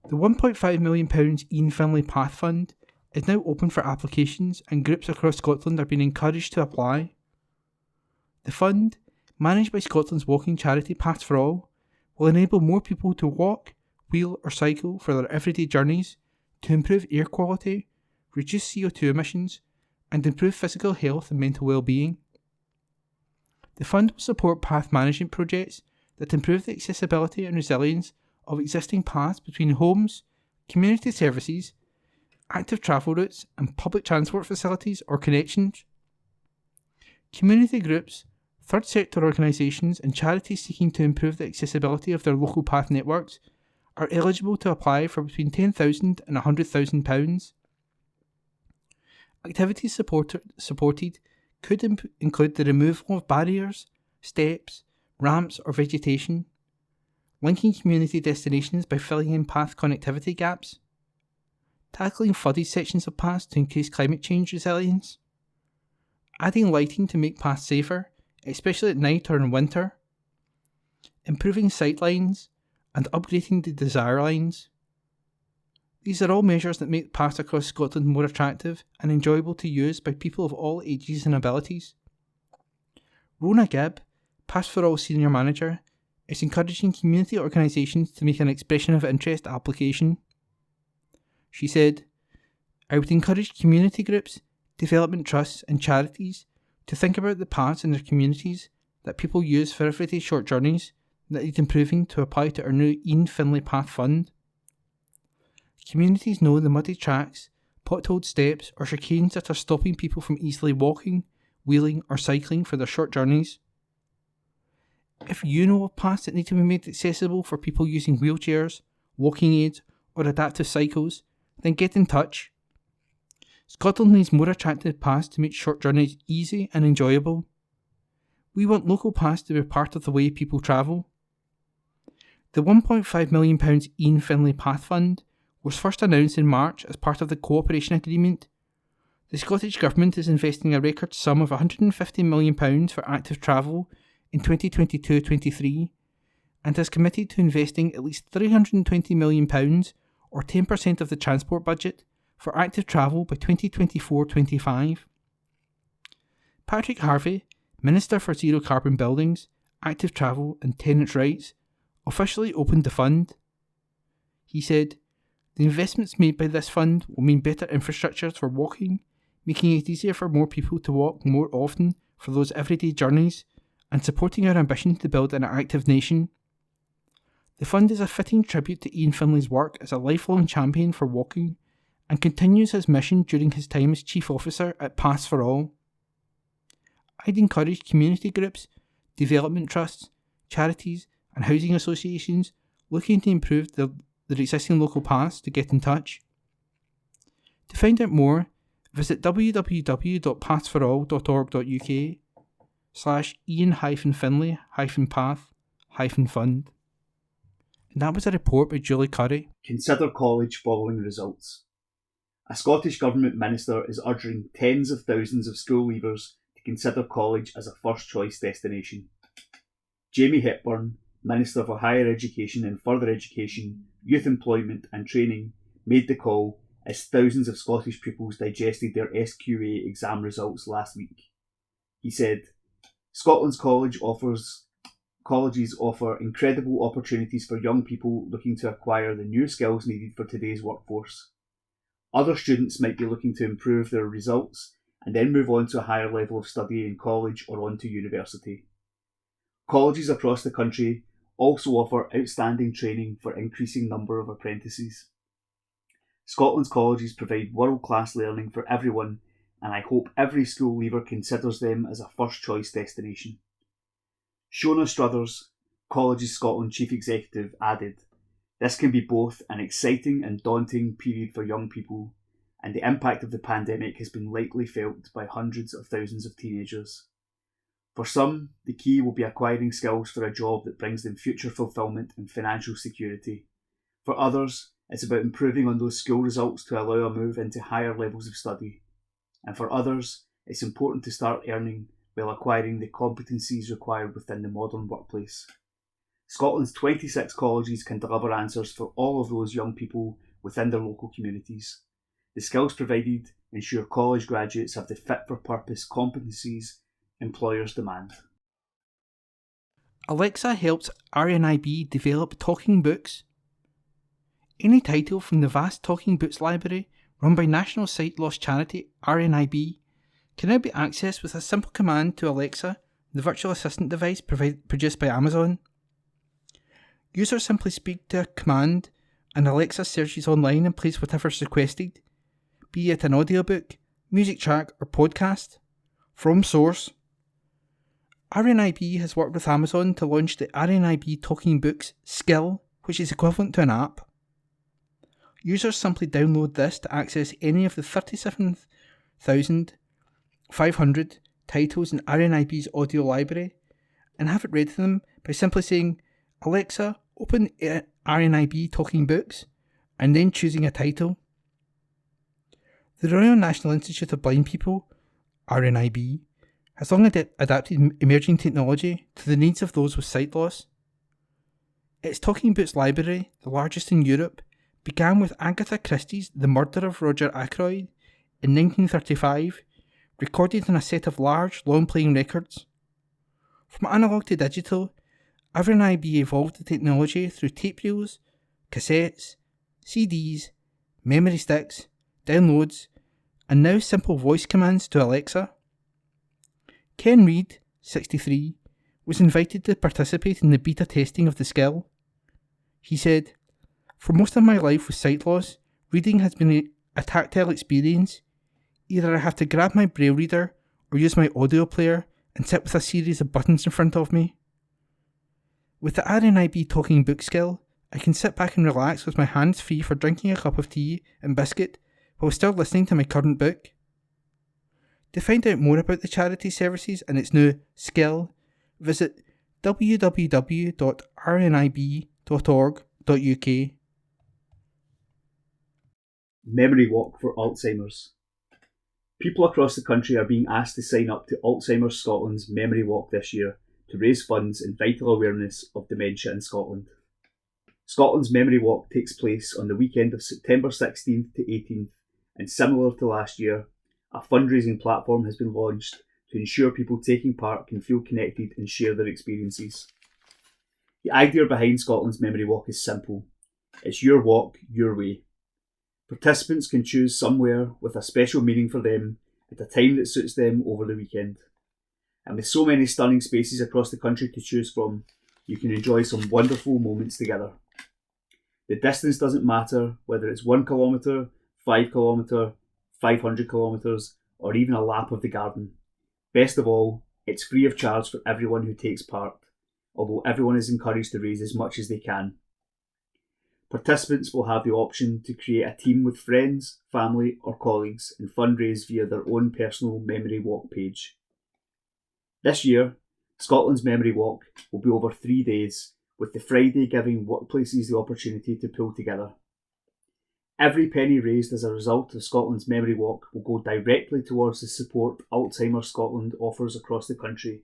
The £1.5 million Ian Finlay Path Fund is now open for applications, and groups across Scotland are being encouraged to apply. The fund, managed by Scotland's walking charity Paths for All, will enable more people to walk, wheel or cycle for their everyday journeys to improve air quality, reduce CO2 emissions, and improve physical health and mental well-being. The fund will support path management projects that improve the accessibility and resilience of existing paths between homes, community services, active travel routes, and public transport facilities or connections. Community groups, third sector organisations, and charities seeking to improve the accessibility of their local path networks are eligible to apply for between £10,000 and £100,000. Activities supported could include the removal of barriers, steps, ramps or vegetation, linking community destinations by filling in path connectivity gaps, tackling flooded sections of paths to increase climate change resilience, adding lighting to make paths safer, especially at night or in winter, improving sightlines, and upgrading the desire lines. These are all measures that make paths across Scotland more attractive and enjoyable to use by people of all ages and abilities. Rona Gibb, Paths for All Senior Manager, is encouraging community organisations to make an expression of interest application. She said, "I would encourage community groups, development trusts and charities to think about the paths in their communities that people use for everyday short journeys that need improving to apply to our new Ian Finlay Path Fund. Communities know the muddy tracks, potholed steps or chicanes that are stopping people from easily walking, wheeling or cycling for their short journeys. If you know of paths that need to be made accessible for people using wheelchairs, walking aids or adaptive cycles, then get in touch. Scotland needs more attractive paths to make short journeys easy and enjoyable. We want local paths to be part of the way people travel." The £1.5 million Ian Finlay Path Fund was first announced in March as part of the Cooperation Agreement. The Scottish Government is investing a record sum of £150 million for active travel in 2022-23 and has committed to investing at least £320 million, or 10% of the transport budget, for active travel by 2024-25. Patrick Harvey, Minister for Zero Carbon Buildings, Active Travel and Tenants' Rights, officially opened the fund. He said, "The investments made by this fund will mean better infrastructures for walking, making it easier for more people to walk more often for those everyday journeys, and supporting our ambition to build an active nation. The fund is a fitting tribute to Ian Finlay's work as a lifelong champion for walking and continues his mission during his time as Chief Officer at Paths for All. I'd encourage community groups, development trusts, charities and housing associations looking to improve their existing local paths to get in touch. To find out more, visit www.pathsforall.org.uk/Ian-Finlay-Path-Fund. And that was a report by Julie Curry. Consider college following results. A Scottish Government minister is urging tens of thousands of school leavers to consider college as a first choice destination. Jamie Hepburn, Minister for Higher Education and Further Education, Youth Employment and Training, made the call as thousands of Scottish pupils digested their SQA exam results last week. He said, Scotland's colleges offer incredible opportunities for young people looking to acquire the new skills needed for today's workforce. Other students might be looking to improve their results and then move on to a higher level of study in college or on to university. Colleges across the country also offer outstanding training for an increasing number of apprentices. Scotland's colleges provide world-class learning for everyone, and I hope every school leaver considers them as a first-choice destination. Shona Struthers, Colleges Scotland Chief Executive, added, This can be both an exciting and daunting period for young people, and the impact of the pandemic has been likely felt by hundreds of thousands of teenagers. For some, the key will be acquiring skills for a job that brings them future fulfilment and financial security. For others, it's about improving on those school results to allow a move into higher levels of study. And for others, it's important to start earning while acquiring the competencies required within the modern workplace. Scotland's 26 colleges can deliver answers for all of those young people within their local communities. The skills provided ensure college graduates have the fit-for-purpose competencies employers demand. Alexa helps RNIB develop talking books. Any title from the vast talking books library run by national sight loss charity RNIB can now be accessed with a simple command to Alexa, the virtual assistant device produced by Amazon. Users simply speak to a command and Alexa searches online and plays whatever is requested, be it an audiobook, music track or podcast, from source. RNIB has worked with Amazon to launch the RNIB Talking Books skill, which is equivalent to an app. Users simply download this to access any of the 37,500 titles in RNIB's audio library and have it read to them by simply saying, Alexa, open RNIB Talking Books, and then choosing a title. The Royal National Institute of Blind People, RNIB, has long adapted emerging technology to the needs of those with sight loss. Its Talking Books library, the largest in Europe, began with Agatha Christie's The Murder of Roger Ackroyd in 1935, recorded on a set of large, long-playing records. From analogue to digital, RNIB evolved the technology through tape reels, cassettes, CDs, memory sticks, downloads, and now simple voice commands to Alexa. Ken Reid, 63, was invited to participate in the beta testing of the skill. He said, For most of my life with sight loss, reading has been a tactile experience. Either I have to grab my braille reader or use my audio player and sit with a series of buttons in front of me. With the RNIB Talking Book skill, I can sit back and relax with my hands free for drinking a cup of tea and biscuit while still listening to my current book. To find out more about the charity services and its new skill, visit www.rnib.org.uk. Memory Walk for Alzheimer's. People across the country are being asked to sign up to Alzheimer's Scotland's Memory Walk this year to raise funds and vital awareness of dementia in Scotland. Scotland's Memory Walk takes place on the weekend of September 16th to 18th, and similar to last year, a fundraising platform has been launched to ensure people taking part can feel connected and share their experiences. The idea behind Scotland's Memory Walk is simple. It's your walk, your way. Participants can choose somewhere with a special meaning for them at a time that suits them over the weekend. And with so many stunning spaces across the country to choose from, you can enjoy some wonderful moments together. The distance doesn't matter, whether it's 1 kilometre, 5 kilometre, 500 kilometres, or even a lap of the garden. Best of all, it's free of charge for everyone who takes part, although everyone is encouraged to raise as much as they can. Participants will have the option to create a team with friends, family or colleagues and fundraise via their own personal Memory Walk page. This year, Scotland's Memory Walk will be over 3 days, with the Friday giving workplaces the opportunity to pull together. Every penny raised as a result of Scotland's Memory Walk will go directly towards the support Alzheimer's Scotland offers across the country,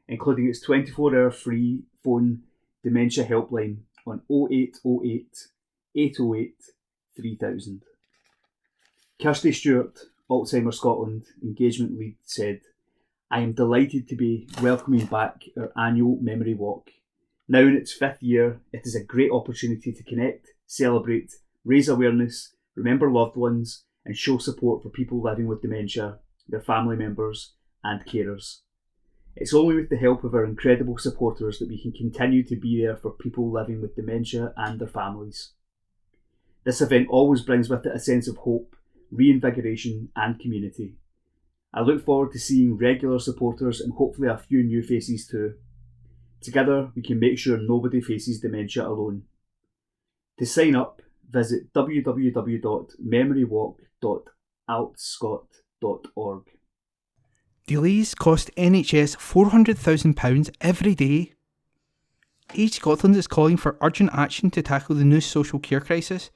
including its 24-hour free phone dementia helpline on 0808 808 3000. Kirsty Stewart, Alzheimer's Scotland Engagement Lead, said, "I am delighted to be welcoming back our annual Memory Walk. Now in its 5th year, it is a great opportunity to connect, celebrate, raise awareness, remember loved ones, and show support for people living with dementia, their family members, and carers. It's only with the help of our incredible supporters that we can continue to be there for people living with dementia and their families. This event always brings with it a sense of hope, reinvigoration, and community. I look forward to seeing regular supporters and hopefully a few new faces too. Together, we can make sure nobody faces dementia alone. To sign up, visit www.memorywalk.altscot.org. Delays cost NHS £400,000 every day. Age Scotland is calling for urgent action to tackle the new social care crisis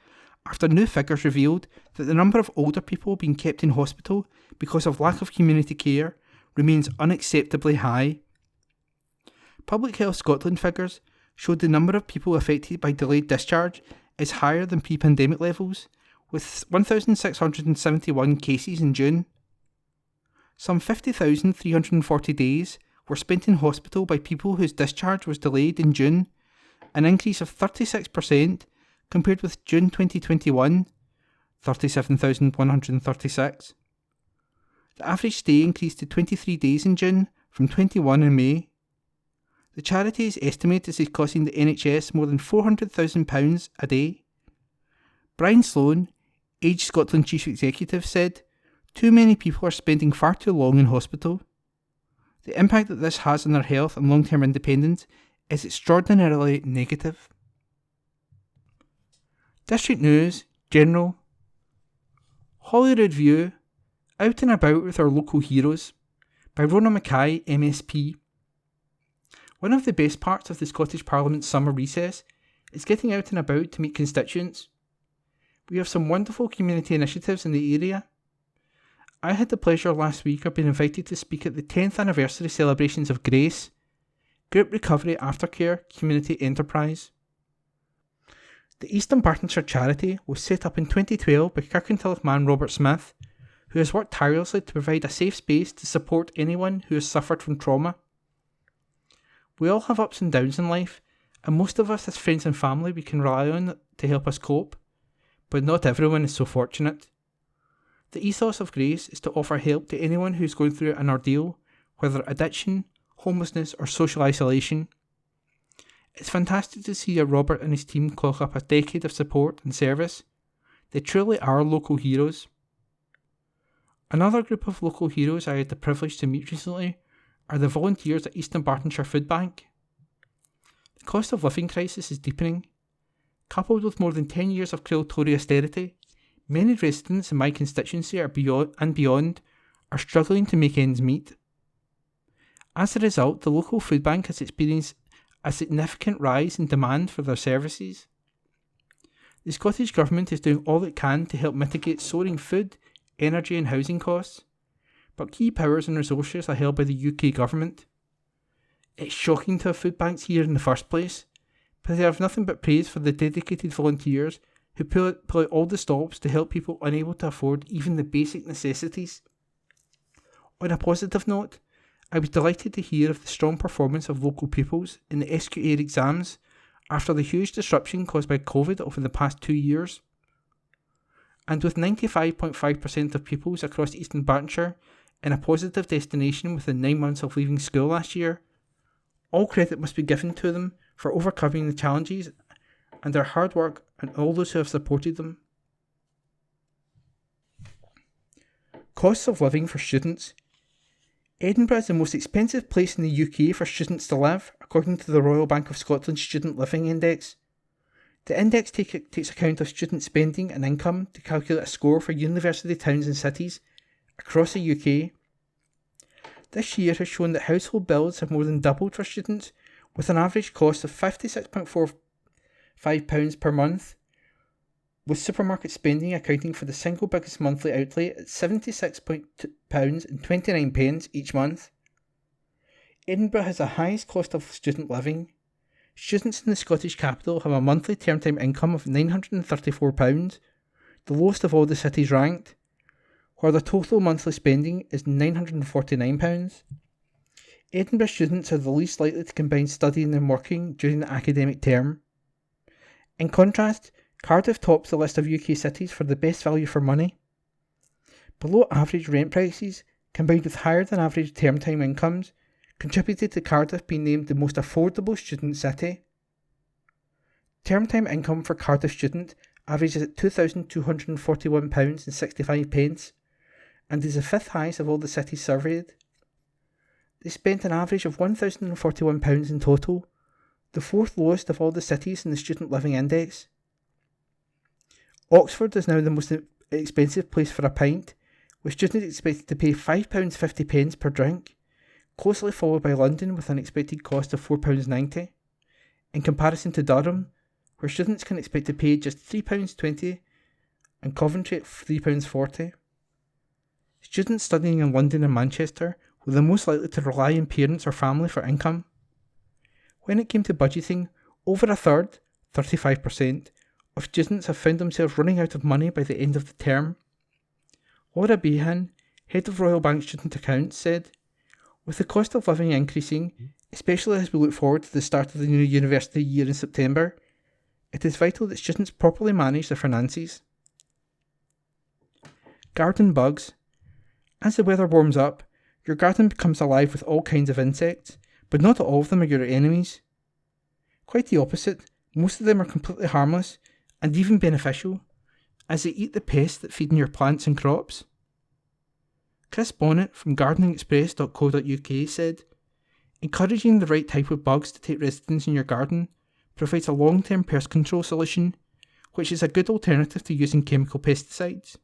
after new figures revealed that the number of older people being kept in hospital because of lack of community care remains unacceptably high. Public Health Scotland figures showed the number of people affected by delayed discharge is higher than pre-pandemic levels, with 1,671 cases in June. Some 50,340 days were spent in hospital by people whose discharge was delayed in June, an increase of 36% compared with June 2021, 37,136. The average stay increased to 23 days in June from 21 in May. The charity's estimate this is costing the NHS more than £400,000 a day. Brian Sloan, Age Scotland Chief Executive, said, "Too many people are spending far too long in hospital. The impact that this has on their health and long-term independence is extraordinarily negative." District News, General. Holyrood View, Out and About with Our Local Heroes, by Rona Mackay, MSP. One of the best parts of the Scottish Parliament's summer recess is getting out and about to meet constituents. We have some wonderful community initiatives in the area. I had the pleasure last week of being invited to speak at the 10th anniversary celebrations of GRACE, Group Recovery Aftercare Community Enterprise. The Eastern Bartonshire charity was set up in 2012 by Kirkintilloch man Robert Smith, who has worked tirelessly to provide a safe space to support anyone who has suffered from trauma. We all have ups and downs in life, and most of us as friends and family we can rely on to help us cope, but not everyone is so fortunate. The ethos of GRACE is to offer help to anyone who is going through an ordeal, whether addiction, homelessness or social isolation. It's fantastic to see Robert and his team clock up a decade of support and service. They truly are local heroes. Another group of local heroes I had the privilege to meet recently are the volunteers at Eastern Bartonshire Food Bank. The cost of living crisis is deepening. Coupled with more than 10 years of cruel Tory austerity, many residents in my constituency beyond are struggling to make ends meet. As a result, the local food bank has experienced a significant rise in demand for their services. The Scottish Government is doing all it can to help mitigate soaring food, energy and housing costs, but key powers and resources are held by the UK Government. It's shocking to have food banks here in the first place, but they have nothing but praise for the dedicated volunteers who pull out all the stops to help people unable to afford even the basic necessities. On a positive note, I was delighted to hear of the strong performance of local pupils in the SQA exams after the huge disruption caused by COVID over the past 2 years. And with 95.5% of pupils across Eastern Bartonshire in a positive destination within 9 months of leaving school last year, all credit must be given to them for overcoming the challenges and their hard work and all those who have supported them. Costs of living for students. Edinburgh is the most expensive place in the UK for students to live, according to the Royal Bank of Scotland's Student Living Index. The index takes account of student spending and income to calculate a score for university towns and cities across the UK. This year has shown that household bills have more than doubled for students, with an average cost of £56.45 per month, with supermarket spending accounting for the single biggest monthly outlay at £76.29 each month. Edinburgh has the highest cost of student living. Students in the Scottish capital have a monthly term time income of £934, the lowest of all the cities ranked, while the total monthly spending is £949. Edinburgh students are the least likely to combine studying and working during the academic term. In contrast, Cardiff tops the list of UK cities for the best value for money. Below average rent prices, combined with higher than average term time incomes, contributed to Cardiff being named the most affordable student city. Term time income for Cardiff student averages at £2,241.65 and is the fifth highest of all the cities surveyed. They spent an average of £1,041 in total, the fourth lowest of all the cities in the Student Living Index. Oxford is now the most expensive place for a pint, with students expected to pay £5.50 per drink, closely followed by London with an expected cost of £4.90, in comparison to Durham, where students can expect to pay just £3.20 and Coventry at £3.40. Students studying in London and Manchester were the most likely to rely on parents or family for income. When it came to budgeting, over a third, 35%, of students have found themselves running out of money by the end of the term. Laura Behan, head of Royal Bank Student Accounts, said, "With the cost of living increasing, especially as we look forward to the start of the new university year in September, it is vital that students properly manage their finances." Garden bugs. As the weather warms up, your garden becomes alive with all kinds of insects, but not all of them are your enemies. Quite the opposite, most of them are completely harmless and even beneficial, as they eat the pests that feed on your plants and crops. Chris Bonnet from gardeningexpress.co.uk said, "Encouraging the right type of bugs to take residence in your garden provides a long-term pest control solution, which is a good alternative to using chemical pesticides.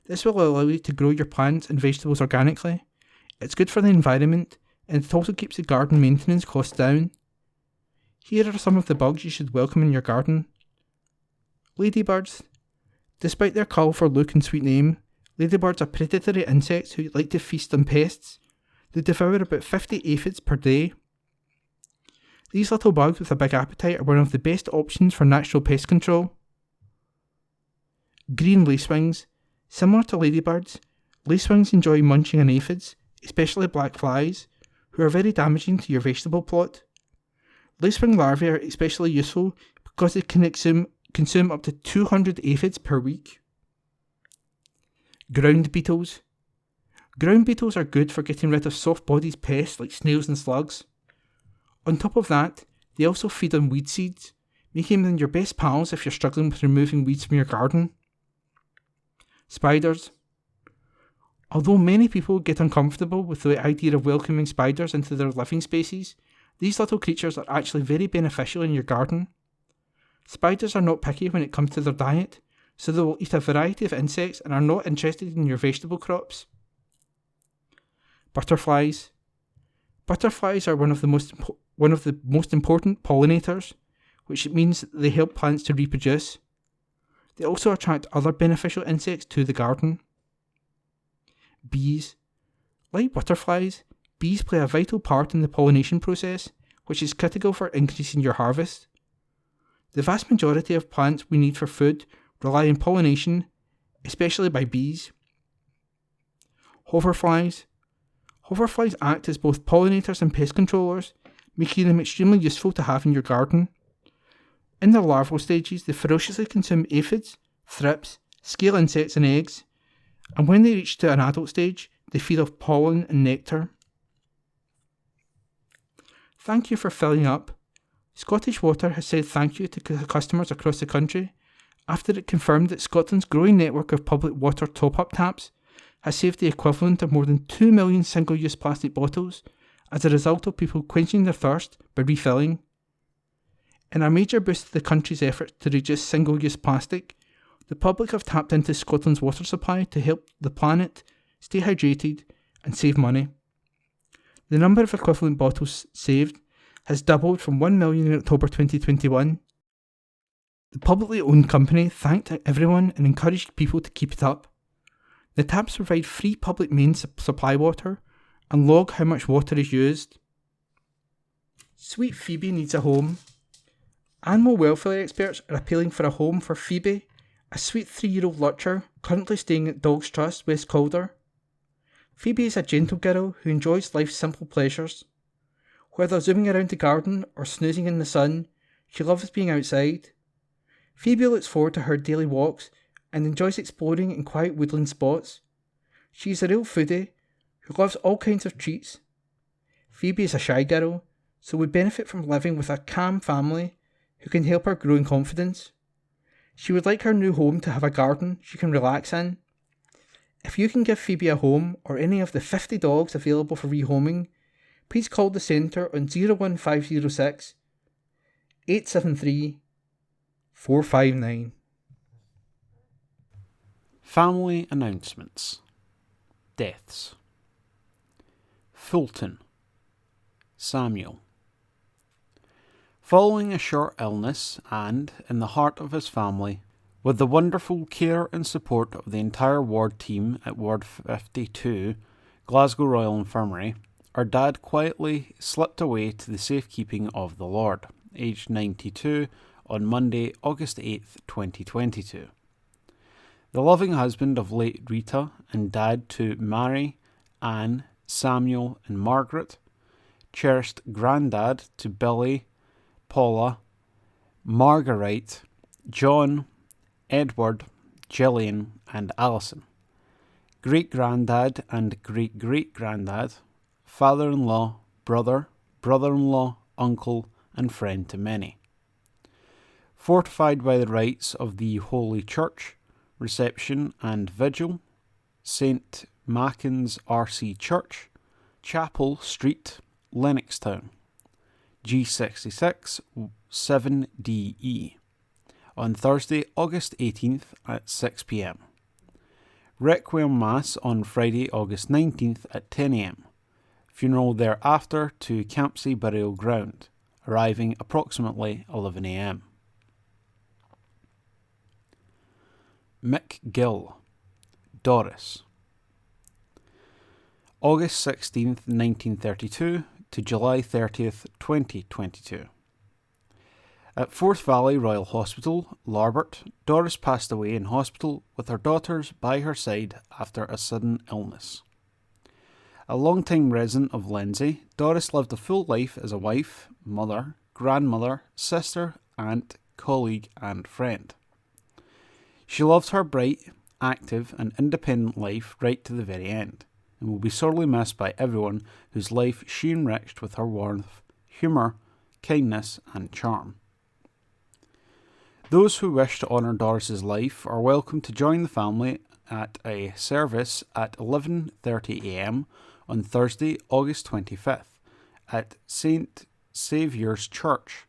This will allow you to grow your plants and vegetables organically. It's good for the environment, and it also keeps the garden maintenance costs down. Here are some of the bugs you should welcome in your garden. Ladybirds. Despite their colourful look and sweet name, ladybirds are predatory insects who like to feast on pests. They devour about 50 aphids per day. These little bugs with a big appetite are one of the best options for natural pest control. Green lacewings. Similar to ladybirds, lacewings enjoy munching on aphids, especially black flies, who are very damaging to your vegetable plot. Lacewing larvae are especially useful because they can consume up to 200 aphids per week. Ground beetles. Ground beetles are good for getting rid of soft-bodied pests like snails and slugs. On top of that, they also feed on weed seeds, making them your best pals if you're struggling with removing weeds from your garden. Spiders. Although many people get uncomfortable with the idea of welcoming spiders into their living spaces, these little creatures are actually very beneficial in your garden. Spiders are not picky when it comes to their diet, so they will eat a variety of insects and are not interested in your vegetable crops. Butterflies. Butterflies are one of the most important pollinators, which means that they help plants to reproduce. They also attract other beneficial insects to the garden. Bees. Like butterflies, bees play a vital part in the pollination process, which is critical for increasing your harvest. The vast majority of plants we need for food rely on pollination, especially by bees. Hoverflies. Hoverflies act as both pollinators and pest controllers, making them extremely useful to have in your garden. In their larval stages, they ferociously consume aphids, thrips, scale insects and eggs, and when they reach to an adult stage, they feed off pollen and nectar. Thank you for filling up. Scottish Water has said thank you to customers across the country after it confirmed that Scotland's growing network of public water top-up taps has saved the equivalent of more than 2 million single-use plastic bottles as a result of people quenching their thirst by refilling. In a major boost to the country's efforts to reduce single-use plastic, the public have tapped into Scotland's water supply to help the planet stay hydrated and save money. The number of equivalent bottles saved has doubled from 1 million in October 2021. The publicly owned company thanked everyone and encouraged people to keep it up. The taps provide free public main supply water and log how much water is used. Sweet Phoebe needs a home. Animal welfare experts are appealing for a home for Phoebe, a sweet 3-year-old lurcher currently staying at Dogs Trust, West Calder. Phoebe is a gentle girl who enjoys life's simple pleasures. Whether zooming around the garden or snoozing in the sun, she loves being outside. Phoebe looks forward to her daily walks and enjoys exploring in quiet woodland spots. She is a real foodie who loves all kinds of treats. Phoebe is a shy girl, so would benefit from living with a calm family who can help her grow in confidence. She would like her new home to have a garden she can relax in. If you can give Phoebe a home or any of the 50 dogs available for rehoming, please call the centre on 01506 873 459. Family announcements. Deaths. Fulton. Samuel. Following a short illness and, in the heart of his family, with the wonderful care and support of the entire ward team at Ward 52, Glasgow Royal Infirmary, our dad quietly slipped away to the safekeeping of the Lord, aged 92, on Monday, August 8th, 2022. The loving husband of late Rita and dad to Mary, Anne, Samuel and Margaret, cherished granddad to Billy, Paula, Marguerite, John, Edward, Gillian and Alison, great-granddad and great-great-granddad, father-in-law, brother, brother-in-law, uncle and friend to many. Fortified by the rites of the Holy Church, reception and vigil, St. Mackin's RC Church, Chapel Street, Lennoxtown, G66 7DE, on Thursday, August 18th at 6 p.m. Requiem Mass on Friday, August 19th at 10 a.m. Funeral thereafter to Campsie Burial Ground, arriving approximately 11 a.m. Mick Gill, Doris. August 16th, 1932 to July 30th, 2022. At Forth Valley Royal Hospital, Larbert, Doris passed away in hospital with her daughters by her side after a sudden illness. A long-time resident of Lindsay, Doris lived a full life as a wife, mother, grandmother, sister, aunt, colleague and friend. She loved her bright, active and independent life right to the very end, and will be sorely missed by everyone whose life she enriched with her warmth, humour, kindness and charm. Those who wish to honour Doris's life are welcome to join the family at a service at 11:30 a.m. on Thursday, August 25th at St. Saviour's Church,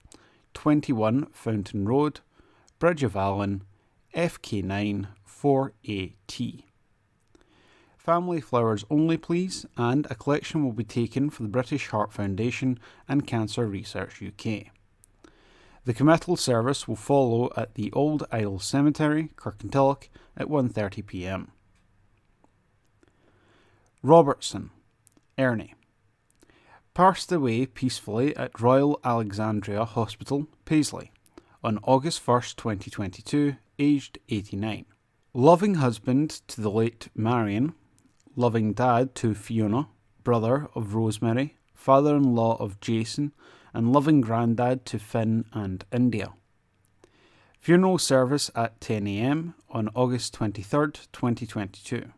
21 Fountain Road, Bridge of Allen, FK9 4AT. Family flowers only please, and a collection will be taken for the British Heart Foundation and Cancer Research UK. The committal service will follow at the Old Idle Cemetery, Kirkintilloch at 1:30 p.m. Robertson, Ernie. Passed away peacefully at Royal Alexandria Hospital, Paisley, on August 1st, 2022, aged 89. Loving husband to the late Marion, loving dad to Fiona, brother of Rosemary, father-in-law of Jason, and loving granddad to Finn and India. Funeral service at 10 a.m. on August 23rd, 2022,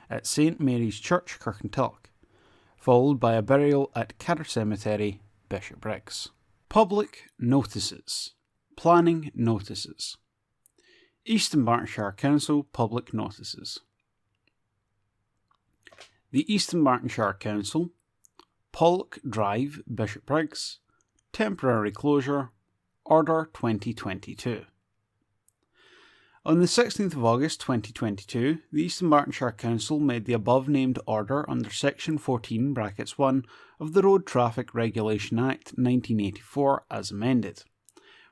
at St. Mary's Church, Kirkintilloch, followed by a burial at Cadder Cemetery, Bishopbriggs. Public notices. Planning notices. East Dunbartonshire Council public notices. The East Dunbartonshire Council, Pollock Drive, Bishopbriggs, temporary closure, Order 2022. On the 16th of August 2022, the Eastern Bartonshire Council made the above-named order under Section 14 (1) of the Road Traffic Regulation Act 1984 as amended,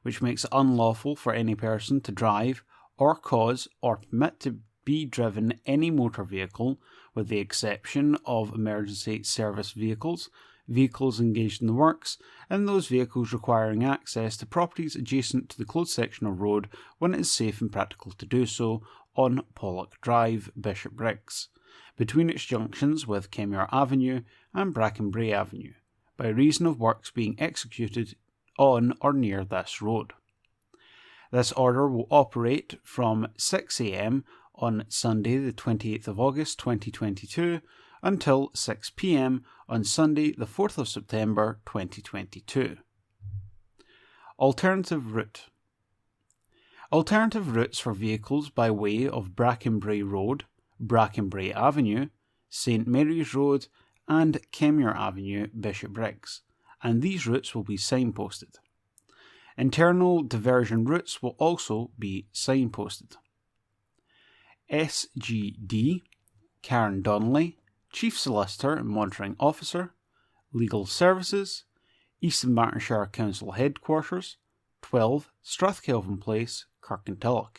which makes it unlawful for any person to drive or cause or permit to be driven any motor vehicle, with the exception of emergency service vehicles, vehicles engaged in the works, and those vehicles requiring access to properties adjacent to the closed section of road when it is safe and practical to do so on Pollock Drive, Bishopbriggs, between its junctions with Kemmuir Avenue and Brackenbury Avenue, by reason of works being executed on or near this road. This order will operate from 6 a.m. on Sunday the 28th of August 2022 until 6 p.m. on Sunday the 4th of September 2022. Alternative route. Alternative routes for vehicles by way of Brackenbury Road, Brackenbury Avenue, St Mary's Road and Kemmuir Avenue, Bishopbriggs, and these routes will be signposted. Internal diversion routes will also be signposted. SGD, Karen Donnelly, Chief Solicitor and Monitoring Officer, Legal Services, Eastern Bartonshire Council Headquarters, 12 Strathkelvin Place, Kirkintilloch,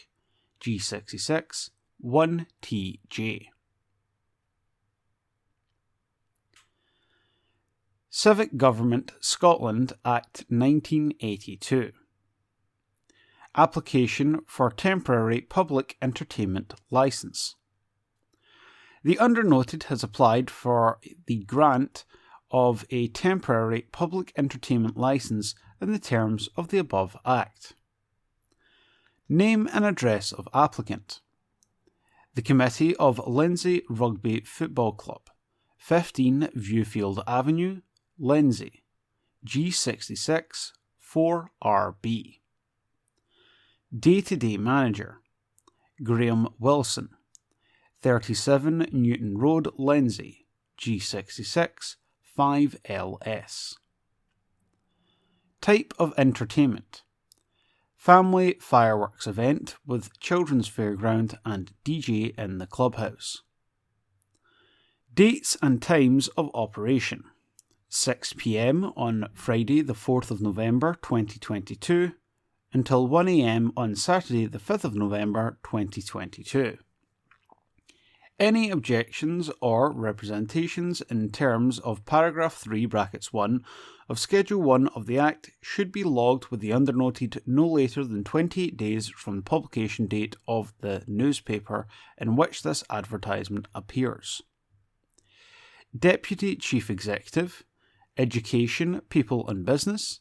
G66 1TJ. Civic Government Scotland Act 1982. Application for Temporary Public Entertainment Licence. The undernoted has applied for the grant of a temporary public entertainment licence in the terms of the above Act. Name and address of applicant. The Committee of Lindsay Rugby Football Club, 15 Viewfield Avenue, Lindsay, G66 4RB. Day-to-day Manager, Graham Wilson, 37 Newton Road, Lindsay, G66 5LS. Type of entertainment. Family fireworks event with children's fairground and DJ in the clubhouse. Dates and times of operation. 6 p.m. on Friday the 4th of November 2022 until 1 a.m. on Saturday the 5th of November 2022. Any objections or representations in terms of paragraph 3 (1) of Schedule 1 of the Act should be logged with the undernoted no later than 28 days from the publication date of the newspaper in which this advertisement appears. Deputy Chief Executive, Education, People and Business,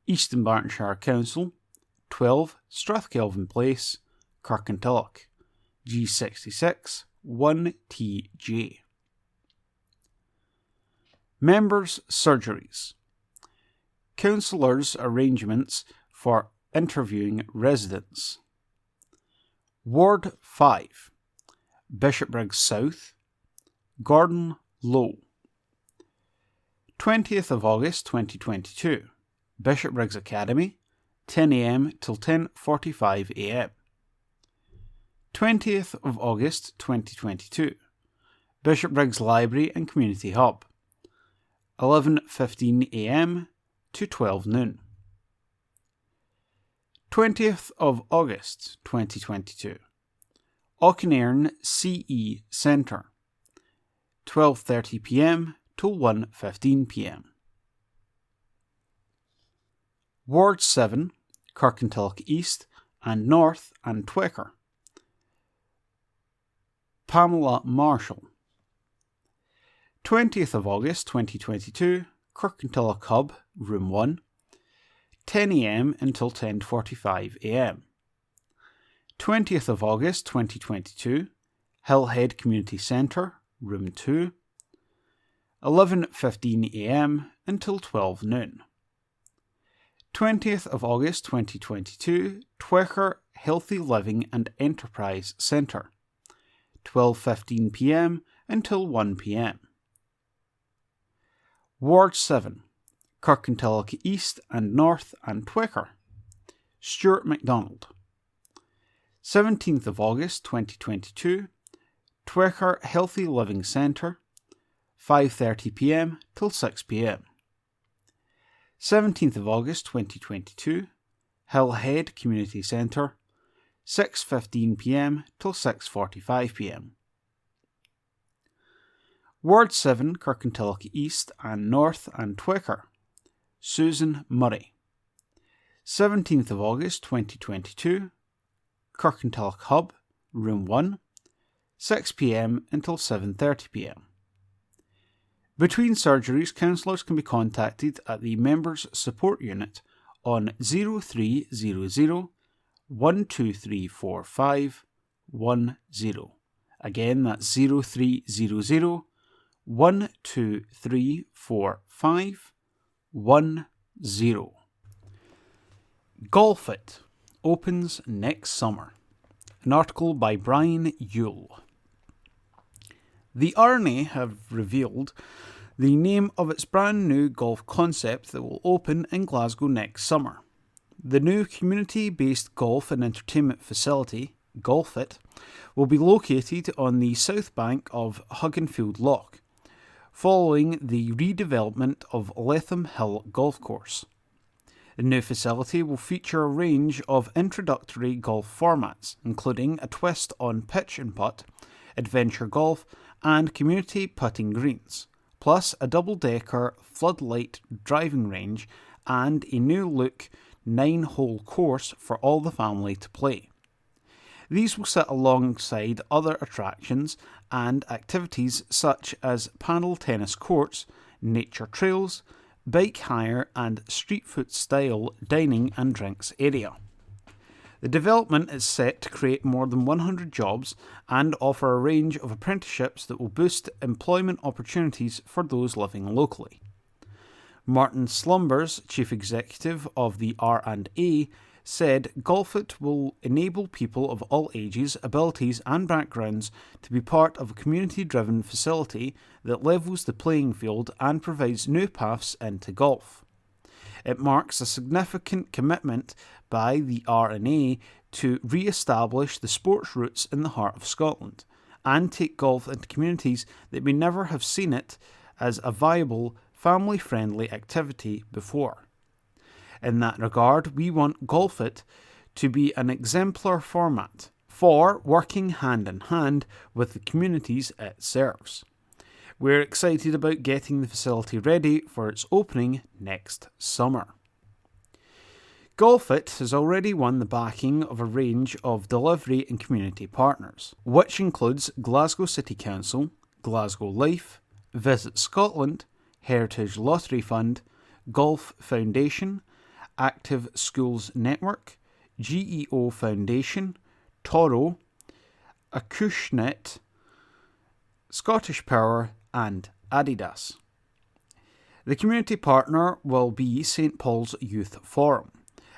Eastern Bartonshire Council, 12 Strathkelvin Place, Kirkintilloch, G66 1TJ. Members' surgeries. Councillors' arrangements for interviewing residents. Ward 5, Bishopbriggs South, Gordon Low. 20th of August 2022, Bishopbriggs Academy, 10 a.m. till 10:45 a.m. 20th of August 2022, Bishopbriggs Library and Community Hub, 11:15 a.m. to 12 noon. 20th of August 2022, Auchinairn CE Centre, 12:30 p.m. till 1:15 p.m. Ward 7, Kirkintilloch East and North and Twecker, Pamela Marshall. 20th of August 2022, Kirkintilloch Hub, Room 1, 10 a.m. until 10:45 a.m. 20th of August 2022, Hillhead Community Centre, Room 2, 11:15 a.m. until 12 noon. 20th of August 2022, Twecker Healthy Living and Enterprise Centre, 12:15 p.m. until 1 p.m. Ward 7, Kirkintilloch East and North and Twecker, Stuart MacDonald. 17th of August 2022, Twicker Healthy Living Centre, 5:30pm till 6pm. 17th of August 2022, Hillhead Community Centre, 6:15pm till 6:45pm. Ward 7, Kirkintilloch East and North and Twicker, Susan Murray. 17th of August 2022, Kirkintilloch Hub, Room 1, 6pm until 7:30pm. Between surgeries, counsellors can be contacted at the Members Support Unit on 0300 12345 10. Again, that's 0300 12345 10. Golf It opens next summer. An article by Brian Yule. The RNA have revealed the name of its brand new golf concept that will open in Glasgow next summer. The new community-based golf and entertainment facility, Golf It, will be located on the south bank of Kirkintilloch, following the redevelopment of Latham Hill Golf Course. The new facility will feature a range of introductory golf formats, including a twist on pitch and putt, adventure golf, and community putting greens, plus a double-decker floodlight driving range and a new-look 9-hole course for all the family to play. These will sit alongside other attractions and activities such as paddle tennis courts, nature trails, bike hire and street food style dining and drinks area. The development is set to create more than 100 jobs and offer a range of apprenticeships that will boost employment opportunities for those living locally. Martin Slumbers, Chief Executive of the R&A, said Golf It will enable people of all ages, abilities and backgrounds to be part of a community-driven facility that levels the playing field and provides new paths into golf. It marks a significant commitment by the R&A to re-establish the sports roots in the heart of Scotland and take golf into communities that may never have seen it as a viable, family-friendly activity before. In that regard, we want Golf It to be an exemplar format for working hand in hand with the communities it serves. We're excited about getting the facility ready for its opening next summer. Golf It has already won the backing of a range of delivery and community partners, which includes Glasgow City Council, Glasgow Life, Visit Scotland, Heritage Lottery Fund, Golf Foundation, Active Schools Network, GEO Foundation, Toro, Acushnet, Scottish Power and Adidas. The community partner will be St Paul's Youth Forum,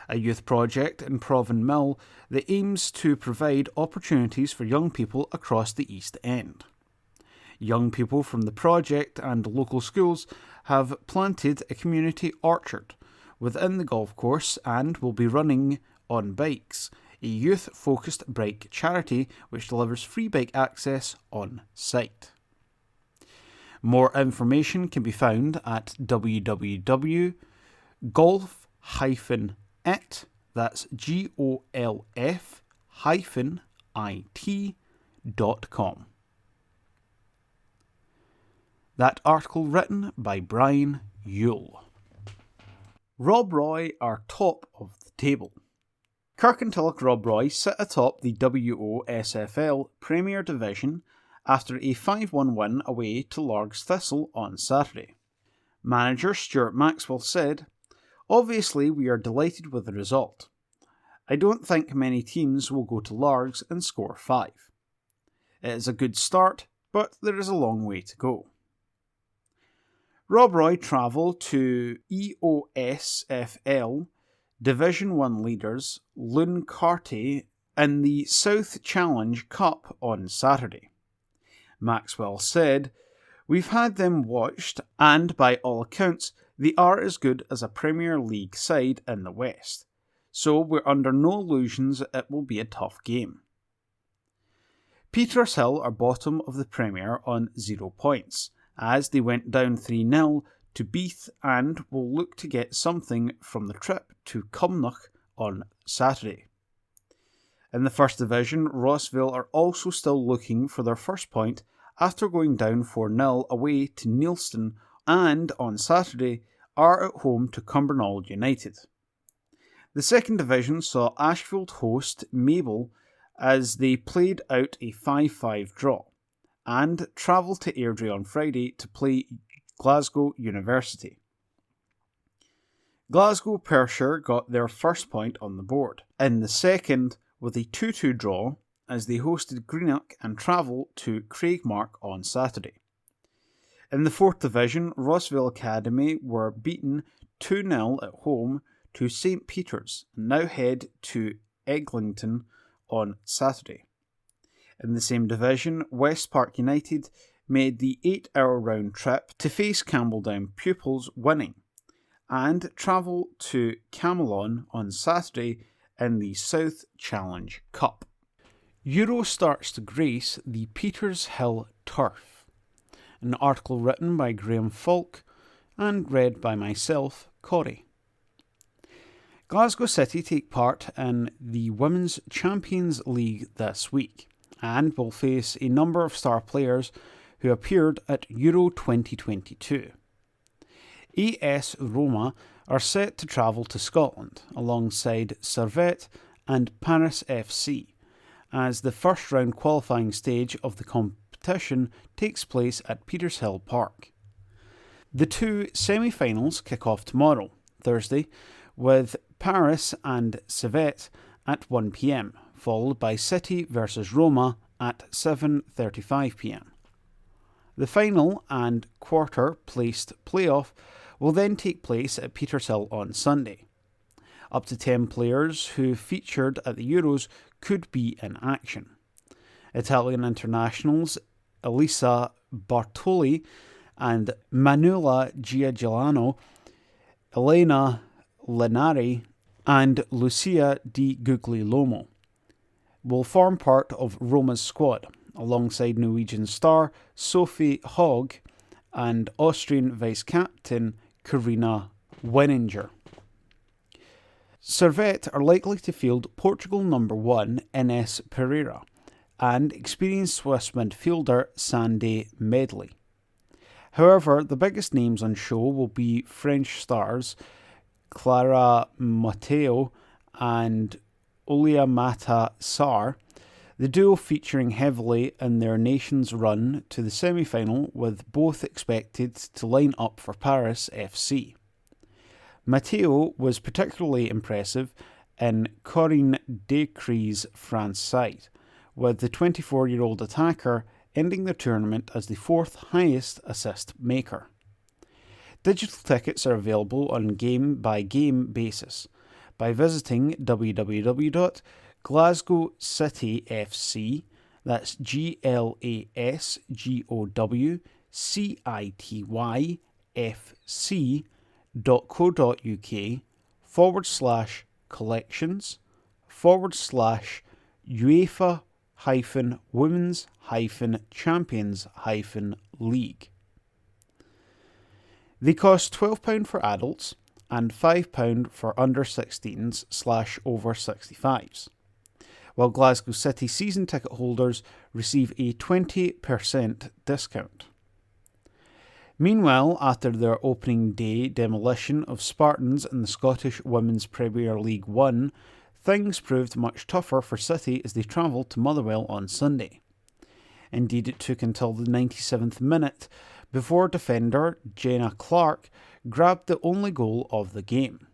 a youth project in Provan Mill that aims to provide opportunities for young people across the East End. Young people from the project and local schools have planted a community orchard within the golf course and will be running On Bikes, a youth-focused bike charity which delivers free bike access on site. More information can be found at www.golf-it, that's golf-it.com. That article written by Brian Yule. Rob Roy are top of the table. Kirkintilloch Rob Roy sit atop the WOSFL Premier Division after a 5-1 win away to Largs Thistle on Saturday. Manager Stuart Maxwell said, "Obviously we are delighted with the result. I don't think many teams will go to Largs and score 5. It is a good start, but there is a long way to go." Rob Roy travelled to EOSFL Division 1 leaders Lune Carty in the South Challenge Cup on Saturday. Maxwell said, "We've had them watched and by all accounts they are as good as a Premier League side in the West. so we're under no illusions it will be a tough game. Petershill are bottom of the Premier on 0 points, as they went down 3-0 to Beath and will look to get something from the trip to Cumnock on Saturday. In the First Division, Rossville are also still looking for their first point after going down 4-0 away to Neilston, and on Saturday are at home to Cumbernauld United. The Second Division saw Ashfield host Mabel as they played out a 5-5 draw, and travelled to Airdrie on Friday to play Glasgow University. Glasgow Pershore got their first point on the board, in the second with a 2-2 draw as they hosted Greenock and travel to Craigmark on Saturday. In the Fourth Division, Rossville Academy were beaten 2-0 at home to St Peter's and now head to Eglinton on Saturday. In the same division, West Park United made the 8-hour round trip to face Campbelldown pupils, winning, and travel to Camelon on Saturday in the South Challenge Cup. Euro starts to grace the Petershill turf. An article written by Graham Falk and read by myself, Corey. Glasgow City take part in the Women's Champions League this week and will face a number of star players who appeared at Euro 2022. AS Roma are set to travel to Scotland alongside Servette and Paris FC as the first round qualifying stage of the competition takes place at Petershill Park. The two semi-finals kick off tomorrow, Thursday, with Paris and Servette at 1 p.m, followed by City vs Roma at 7:35 p.m. The final and quarter-placed playoff will then take place at Petershill on Sunday. Up to 10 players who featured at the Euros could be in action. Italian internationals Elisa Bartoli and Manuela Giagilano, Elena Linari and Lucia Di Guglielmo will form part of Roma's squad, alongside Norwegian star Sophie Hogg and Austrian vice-captain Karina Wenninger. Servette are likely to field Portugal number 1 Ines Pereira and experienced Swiss midfielder Sandy Medley. However, the biggest names on show will be French stars Clara Matteo and Olia Mata Sarr, the duo featuring heavily in their nation's run to the semi-final, with both expected to line up for Paris FC. Matteo was particularly impressive in Corinne Decree's France side, with the 24-year-old attacker ending the tournament as the fourth highest assist maker. Digital tickets are available on game-by-game basis by visiting www.glasgowcityfc, that's GLACG.co.uk/UEFA-Women's-Champions-League. They cost £12 for adults and £5 for under 16s/over 65s, while Glasgow City season ticket holders receive a 20% discount. Meanwhile, after their opening day demolition of Spartans in the Scottish Women's Premier League 1, things proved much tougher for City as they travelled to Motherwell on Sunday. Indeed, it took until the 97th minute before defender Jenna Clark grabbed the only goal of the game.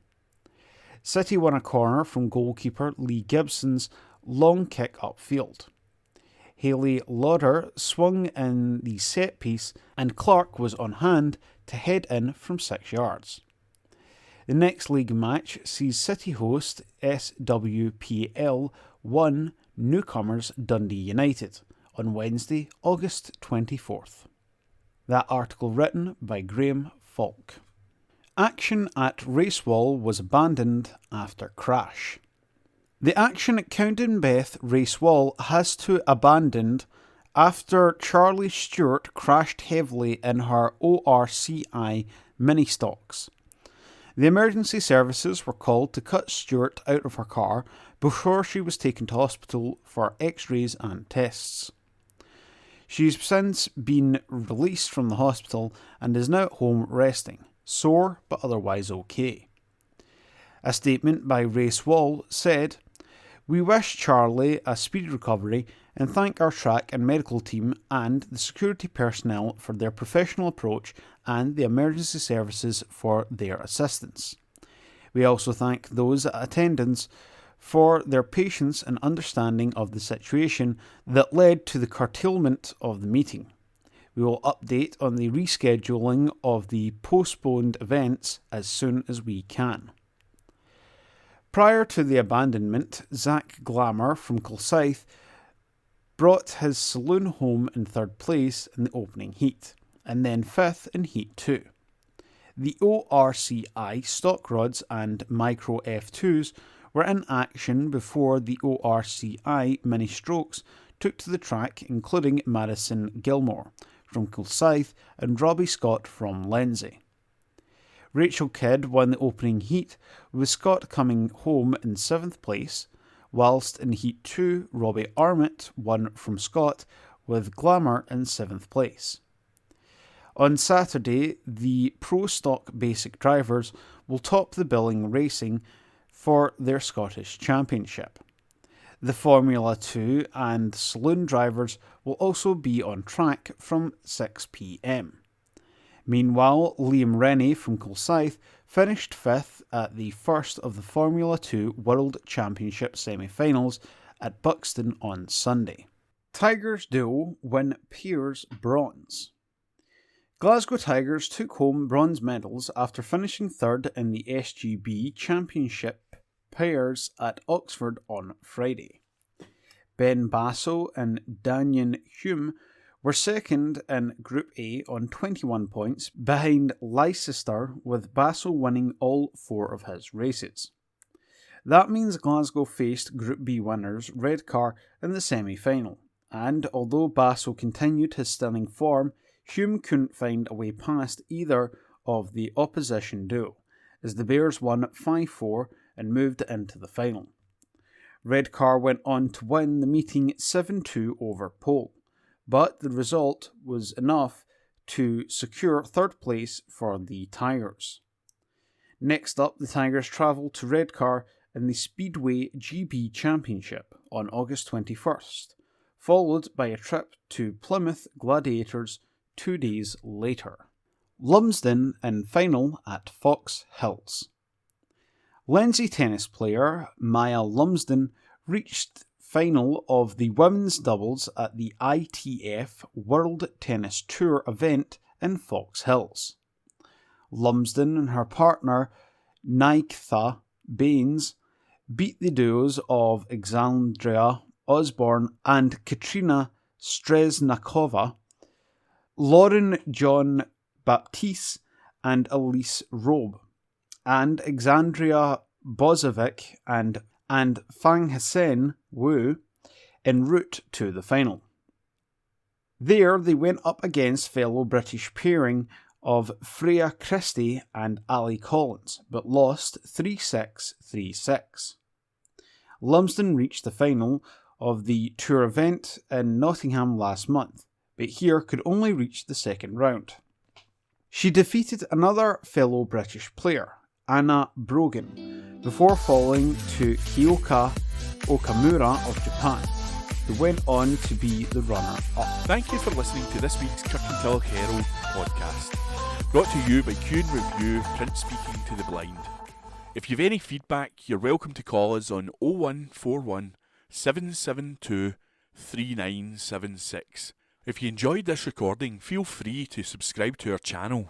City won a corner from goalkeeper Lee Gibson's long kick upfield. Hayley Lauder swung in the set piece and Clark was on hand to head in from 6 yards. The next league match sees City host SWPL 1 newcomers Dundee United on Wednesday, August 24th. That article written by Graham Falk. Action at Racewall was abandoned after crash. The action at Coundonbeth Racewall has to abandoned after Charlie Stewart crashed heavily in her ORCI mini-stocks. The emergency services were called to cut Stewart out of her car before she was taken to hospital for x-rays and tests. She's since been released from the hospital and is now at home resting, sore but otherwise okay. A statement by Racewall said, "We wish Charlie a speedy recovery and thank our track and medical team and the security personnel for their professional approach and the emergency services for their assistance. We also thank those at attendance for their patience and understanding of the situation that led to the curtailment of the meeting. We will update on the rescheduling of the postponed events as soon as we can." Prior to the abandonment, Zach Glamour from Kilsyth brought his saloon home in third place in the opening heat, and then fifth in Heat 2. The ORCI stock rods and micro F2s were in action before the ORCI mini strokes took to the track, including Madison Gilmore from Kilsyth and Robbie Scott from Lindsay. Rachel Kidd won the opening heat, with Scott coming home in 7th place, whilst in Heat 2, Robbie Armit won from Scott, with Glamour in 7th place. On Saturday, the Pro Stock Basic drivers will top the billing racing for their Scottish Championship. The Formula 2 and Saloon drivers will also be on track from 6 p.m. Meanwhile, Liam Rennie from Kilsyth finished 5th at the first of the Formula 2 World Championship semi-finals at Buxton on Sunday. Tigers duo win Piers bronze. Glasgow Tigers took home bronze medals after finishing 3rd in the SGB Championship pairs at Oxford on Friday. Ben Basso and Daniel Hume were second in Group A on 21 points, behind Leicester, with Basso winning all 4 of his races. That means Glasgow faced Group B winners Redcar in the semi-final, and although Basso continued his stunning form, Hume couldn't find a way past either of the opposition duo, as the Bears won 5-4 and moved into the final. Redcar went on to win the meeting 7-2 over pole, but the result was enough to secure 3rd place for the Tigers. Next up, the Tigers travelled to Redcar in the Speedway GB Championship on August 21st, followed by a trip to Plymouth Gladiators 2 days later. Lumsden in final at Fox Hills. Lindsay tennis player Maya Lumsden reached final of the women's doubles at the ITF World Tennis Tour event in Fox Hills. Lumsden and her partner Nikitha Baines beat the duos of Alexandria Osborne and Katrina Stresnakova, Lauren John Baptiste and Elise Robe, and Alexandria Bozovic and Fang Hsen Wu en route to the final. There they went up against fellow British pairing of Freya Christie and Ali Collins, but lost 3-6, 3-6. Lumsden reached the final of the tour event in Nottingham last month, but here could only reach the second round. She defeated another fellow British player, Anna Brogan, before falling to Kyoka Okamura of Japan, who went on to be the runner-up. Thank you for listening to this week's Kirkintilloch Herald podcast, brought to you by Q & Review, print speaking to the blind. If you've any feedback, you're welcome to call us on 0141 772 3976. If you enjoyed this recording, feel free to subscribe to our channel.